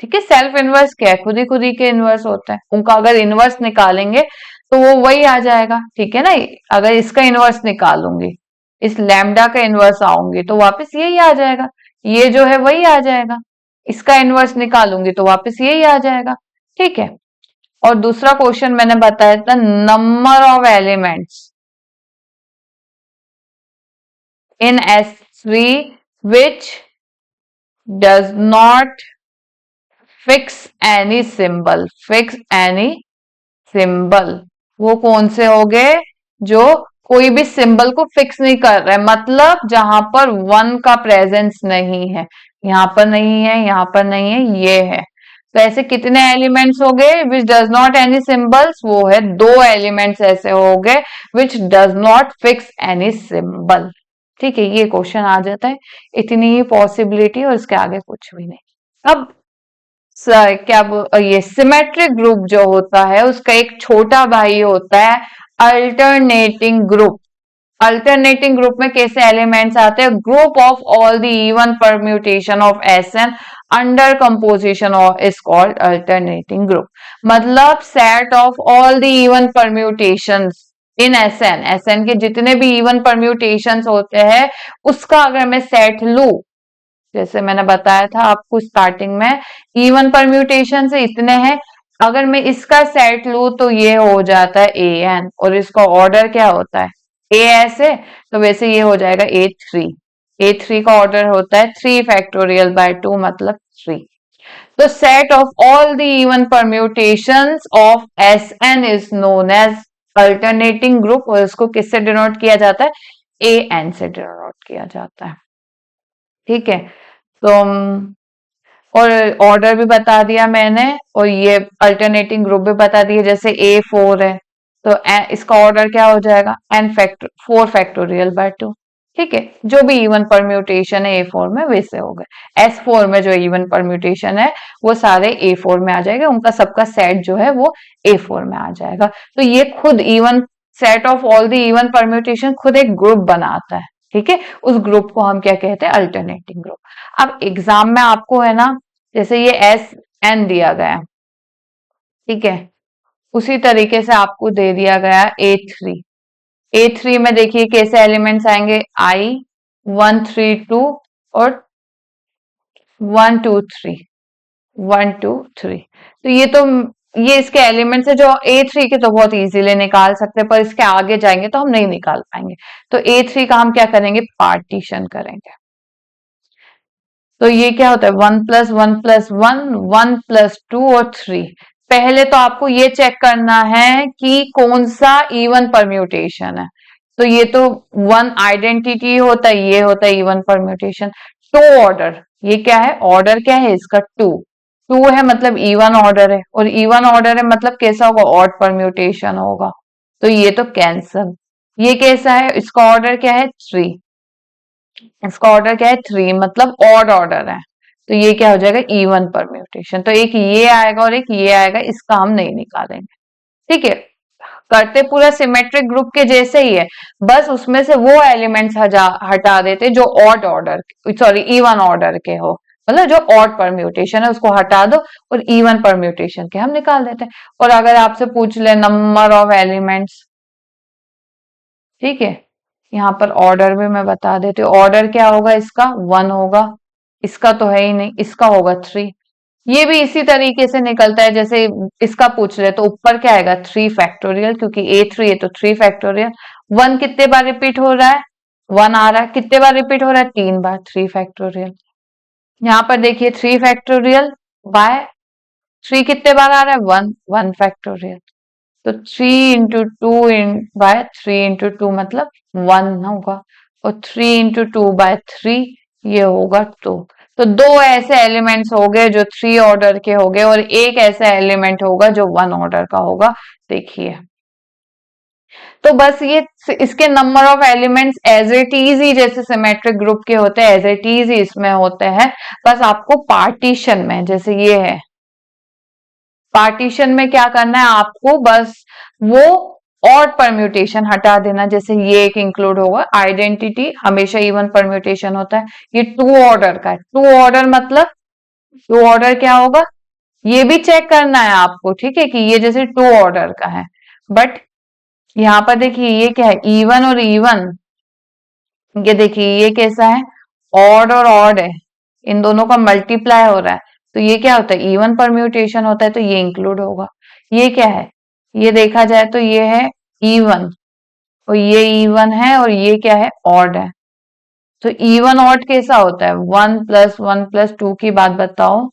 ठीक है, सेल्फ इनवर्स क्या है? खुद ही के इनवर्स होता है, उनका अगर इनवर्स निकालेंगे तो वो वही आ जाएगा। ठीक है ना, अगर इसका इनवर्स निकालूंगी, इस लैम्डा का इनवर्स आऊंगी तो वापस यही आ जाएगा, ये जो है वही आ जाएगा। इसका इनवर्स निकालूंगी तो वापस यही आ जाएगा। ठीक है, और दूसरा क्वेश्चन मैंने बताया था number of elements in S3 which does not fix any symbol. वो कौन से हो गए? जो कोई भी सिंबल को फिक्स नहीं कर रहे, मतलब जहां पर 1 का प्रेजेंस नहीं है, यहां पर नहीं है, यहां पर नहीं है, ये है। तो ऐसे कितने एलिमेंट्स हो गए which does not any symbols? वो है 2 एलिमेंट्स ऐसे हो गए which does not fix any symbol. ठीक है, ये क्वेश्चन आ जाता है, इतनी ही पॉसिबिलिटी और इसके आगे कुछ भी नहीं। अब ये सिमेट्रिक ग्रुप जो होता है उसका एक छोटा भाई होता है अल्टरनेटिंग ग्रुप। अल्टरनेटिंग ग्रुप में कैसे एलिमेंट्स आते हैं? Group of all the even permutation of Sn under composition of is called alternating group. मतलब set of all the even permutations in Sn के जितने भी इवन परम्यूटेशंस होते हैं उसका अगर मैं सेट लू, जैसे मैंने बताया था आपको स्टार्टिंग में, इवन परम्यूटेशन से इतने हैं, अगर मैं इसका सेट लू तो ये हो जाता है an, और इसका ऑर्डर क्या होता है? a ऐसे, तो वैसे ये हो जाएगा a3 का ऑर्डर होता है 3 फैक्टोरियल बाय 2 मतलब 3। तो set of all the even permutations of Sn is known as alternating group, और इसको किससे डिनोट किया जाता है? an से डिनोट किया जाता है। ठीक है, तो और ऑर्डर भी बता दिया मैंने, और ये अल्टरनेटिंग ग्रुप भी बता दिया। जैसे A4 है तो इसका ऑर्डर क्या हो जाएगा? 4 फैक्टोरियल बाय 2। ठीक है, जो भी इवन परम्यूटेशन है A4 में वैसे हो गए। S4 में जो इवन परम्यूटेशन है वो सारे A4 में आ जाएगा, उनका सबका सेट जो है वो A4 में आ जाएगा। तो ये खुद even set of all the even permutation खुद एक ग्रुप बनाता है। ठीक है, उस ग्रुप को हम क्या कहते हैं? Alternating group. अब एग्जाम में आपको है ना, जैसे ये Sn दिया गया, ठीक है, उसी तरीके से आपको दे दिया गया A3 में देखिए कैसे एलिमेंट्स आएंगे? I 1 3 2 और 1 2 3 1 2 3। तो ये इसके एलिमेंट्स है जो A3 के तो बहुत इजीली निकाल सकते हैं, पर इसके आगे जाएंगे तो हम नहीं निकाल पाएंगे। तो A3 का हम क्या करेंगे? पार्टीशन करेंगे। तो ये क्या होता है? 1 प्लस 1 प्लस 1, 1 प्लस 2 और 3। पहले तो आपको ये चेक करना है कि कौन सा इवन परम्यूटेशन है। तो ये तो 1 आइडेंटिटी होता है, ये होता है इवन परम्यूटेशन। 2 ऑर्डर, ये क्या है? ऑर्डर क्या है इसका? 2 है मतलब इवन ऑर्डर है, और इवन ऑर्डर है मतलब कैसा होगा? ऑड परम्यूटेशन होगा। तो ये तो कैंसल। ये कैसा है? इसका ऑर्डर क्या है? 3। इसका ऑर्डर क्या है? 3 मतलब ऑड ऑर्डर है, तो ये क्या हो जाएगा? Even permutation. तो एक ये आएगा और एक ये आएगा, इसका हम नहीं निकालेंगे। ठीक है, करते पूरा सिमेट्रिक ग्रुप के जैसे ही है, बस उसमें से वो एलिमेंट्स हटा देते जो odd order, sorry even order के हो, मतलब जो ऑड परम्यूटेशन है उसको हटा दो और इवन परम्यूटेशन के हम निकाल देते हैं। और अगर आपसे पूछ ले नंबर ऑफ एलिमेंट्स, ठीक है, यहाँ पर ऑर्डर भी मैं बता देती हूँ। ऑर्डर क्या होगा इसका? 1 होगा, इसका तो है ही नहीं, इसका होगा 3। ये भी इसी तरीके से निकलता है, जैसे इसका पूछ रहे तो ऊपर क्या आएगा? 3 फैक्टोरियल, क्योंकि A3 है तो 3 फैक्टोरियल। 1 कितने बार रिपीट हो रहा है? 1 आ रहा है, कितने बार रिपीट हो रहा है, 3 बार, 3 फैक्टोरियल। यहाँ पर देखिए 3 फैक्टोरियल बाय 3 कितने बार आ रहा है, 1, 1 फैक्टोरियल। तो 3 into two by 3 into two मतलब 1 होगा, और 3 इंटू टू बाय 3 ये होगा 2। तो दो ऐसे एलिमेंट्स हो गए जो 3 ऑर्डर के हो गए, और एक ऐसा एलिमेंट होगा जो 1 ऑर्डर का होगा। देखिए, तो बस ये इसके number of elements as it is ही जैसे सिमेट्रिक ग्रुप के होते हैं, एज इट इज ही इसमें होते हैं। बस आपको पार्टीशन में, जैसे ये है, पार्टीशन में क्या करना है आपको, बस वो ऑड परम्यूटेशन हटा देना। जैसे ये एक इंक्लूड होगा, आइडेंटिटी हमेशा इवन परम्यूटेशन होता है। ये 2 ऑर्डर का है, 2 ऑर्डर मतलब 2 ऑर्डर क्या होगा, ये भी चेक करना है आपको, ठीक है, कि ये जैसे 2 ऑर्डर का है। बट यहाँ पर देखिए ये क्या है, इवन और इवन, ये देखिए ये कैसा है, ऑड और ऑड है, इन दोनों का मल्टीप्लाई हो रहा है, तो ये क्या होता है, इवन परम्यूटेशन होता है, तो ये इंक्लूड होगा। ये क्या है, ये देखा जाए तो ये है इवन, और ये इवन है, और ये क्या है, ऑड है। तो इवन ऑड कैसा होता है, 1 + 1 + 2 की बात बताओ,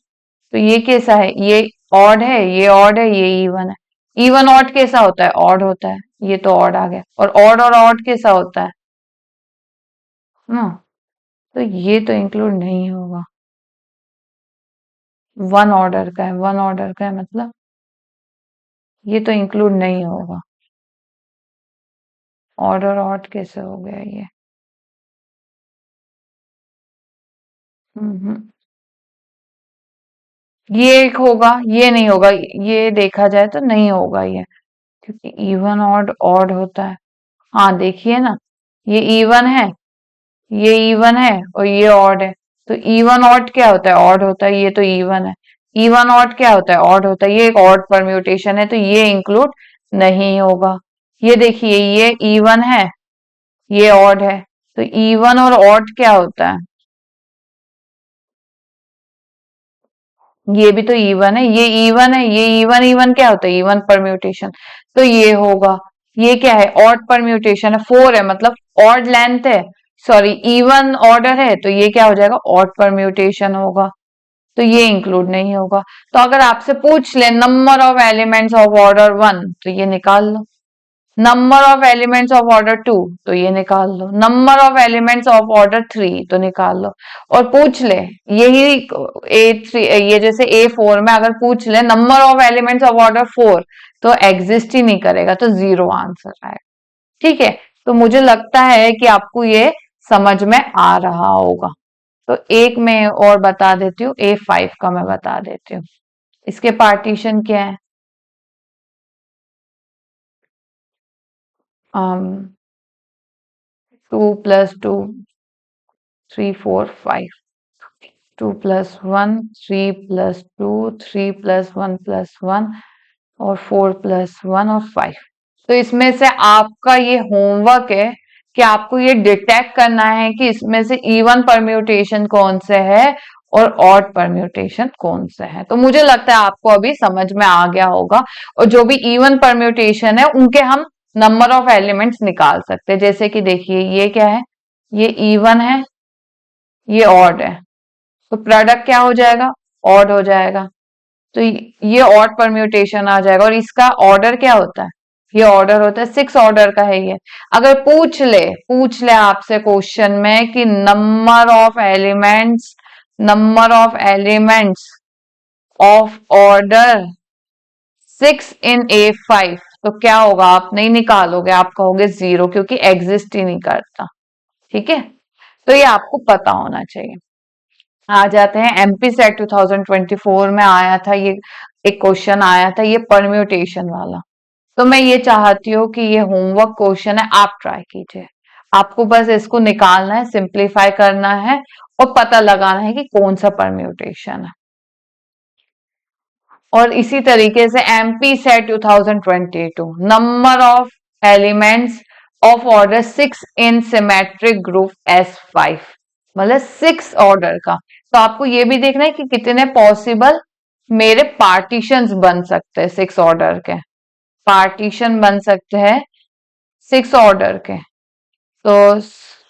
तो ये कैसा है, ये ऑड है, ये ऑड है, ये इवन है। इवन ऑड कैसा होता है, ऑड होता है, ये तो ऑड आ गया। और ऑड कैसा होता है ना, तो ये तो इंक्लूड नहीं होगा। 1 ऑर्डर का है, 1 ऑर्डर का है मतलब ये तो इंक्लूड नहीं होगा। ऑर्डर ऑड कैसे हो गया ये, हम्म, ये एक होगा, ये नहीं होगा, ये देखा जाए तो नहीं होगा ये, क्योंकि इवन ऑड ऑड होता है। हाँ देखिए ना, ये इवन है, ये इवन है, और ये ऑड है। तो इवन ऑड क्या होता है, ऑड होता है, ये तो इवन है। इवन ऑड क्या होता है, ऑड होता है, ये एक ऑड परम्यूटेशन है, तो ये इंक्लूड नहीं होगा। ये देखिए ये इवन है, ये ऑड है, तो इवन और ऑड क्या होता है, ये भी तो इवन है, ये इवन है, ये इवन, इवन क्या होता है, इवन परम्यूटेशन, तो ये होगा। ये क्या है, ऑड परम्यूटेशन है, 4 है मतलब ऑड लेंथ है, सॉरी इवन ऑर्डर है, तो ये क्या हो जाएगा, ऑड परम्यूटेशन होगा, तो ये इंक्लूड नहीं होगा। तो अगर आपसे पूछ ले number of elements of order 1, तो ये निकाल लो। Number of elements of order 2, तो ये निकाल लो। Number of elements of order 3, तो निकाल लो। और पूछ ले, यही A3, ये जैसे A4 में अगर पूछ ले number of elements of order 4, तो एग्जिस्ट ही नहीं करेगा, तो 0 आंसर आएगा। ठीक है, तो मुझे लगता है कि आपको ये समझ में आ रहा होगा। तो एक मैं और बता देती हूँ, A5 का मैं बता देती हूँ। इसके पार्टीशन क्या है, 2 + 2 3 4 5, 2 + 1 3 + 2 3 + 1 + 1 और 4 + 1 और 5। तो इसमें से आपका ये होमवर्क है कि आपको ये डिटेक्ट करना है कि इसमें से इवन परम्यूटेशन कौन से है और ऑड परम्यूटेशन कौन से है। तो मुझे लगता है आपको अभी समझ में आ गया होगा। और जो भी इवन परम्यूटेशन है उनके हम नंबर ऑफ एलिमेंट्स निकाल सकते हैं। जैसे कि देखिए ये क्या है, ये इवन है, ये ऑड है, तो प्रोडक्ट क्या हो जाएगा, ऑड हो जाएगा। तो ये ऑड परम्यूटेशन आ जाएगा। और इसका ऑर्डर क्या होता है, ये ऑर्डर होता है 6 ऑर्डर का है ये। अगर पूछ ले आपसे क्वेश्चन में कि number of elements of order 6 in A5, तो क्या होगा, आप नहीं निकालोगे, आप कहोगे 0, क्योंकि एग्जिस्ट ही नहीं करता। ठीक है, तो ये आपको पता होना चाहिए। आ जाते हैं एमपी सेट 2024 में आया था ये, एक क्वेश्चन आया था ये परम्यूटेशन वाला। तो मैं ये चाहती हूँ कि ये होमवर्क क्वेश्चन है, आप ट्राई कीजिए। आपको बस इसको निकालना है, सिंप्लीफाई करना है और पता लगाना है कि कौन सा परम्यूटेशन है। और इसी तरीके से MP set 2022, number of elements of order 6 in symmetric group S5, मतलब 6 ऑर्डर का। तो आपको ये भी देखना है कि कितने पॉसिबल मेरे पार्टीशंस बन सकते हैं 6 ऑर्डर के, पार्टीशन बन सकते हैं 6 ऑर्डर के। तो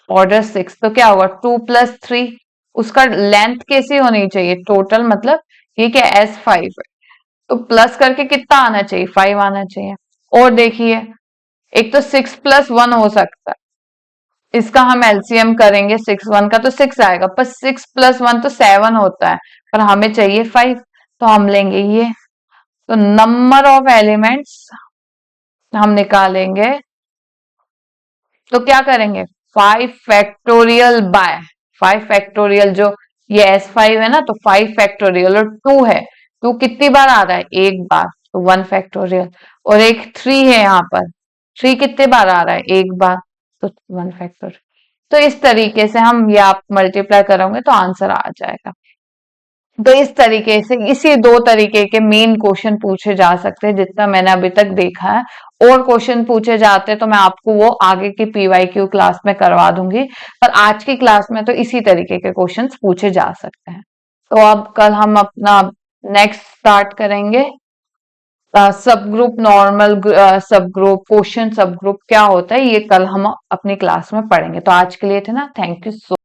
ऑर्डर 6, तो क्या होगा 2 + 3, उसका लेंथ कैसी होनी चाहिए टोटल, मतलब ये क्या S5 है, तो प्लस करके कितना आना चाहिए 5 आना चाहिए। और देखिए एक तो 6 + 1 हो सकता है, इसका हम एलसीएम करेंगे 6 1 का तो 6 आएगा, पर 6 + 1 तो 7 होता है, पर हमें चाहिए 5, तो हम लेंगे ये। तो नंबर ऑफ एलिमेंट्स हम निकालेंगे, तो क्या करेंगे 5 फैक्टोरियल जो ये S5 है ना, तो 5 फैक्टोरियल और 2 है, 2 कितनी बार आ रहा है एक बार, तो 1 फैक्टोरियल। और एक 3 है यहाँ पर, 3 कितने बार आ रहा है एक बार, तो 1 फैक्टोरियल। तो इस तरीके से हम ये आप मल्टीप्लाई करोगे तो आंसर आ जाएगा। तो इस तरीके से इसी दो तरीके के मेन क्वेश्चन पूछे जा सकते हैं जितना मैंने अभी तक देखा है। और क्वेश्चन पूछे जाते हैं तो मैं आपको वो आगे की पीवाईक्यू क्लास में करवा दूंगी, पर आज की क्लास में तो इसी तरीके के क्वेश्चंस पूछे जा सकते हैं। तो अब कल हम अपना नेक्स्ट स्टार्ट करेंगे, सब ग्रुप, नॉर्मल सब ग्रुप, क्वेश्चन सब ग्रुप क्या होता है, ये कल हम अपनी क्लास में पढ़ेंगे। तो आज के लिए थे ना, थैंक यू सो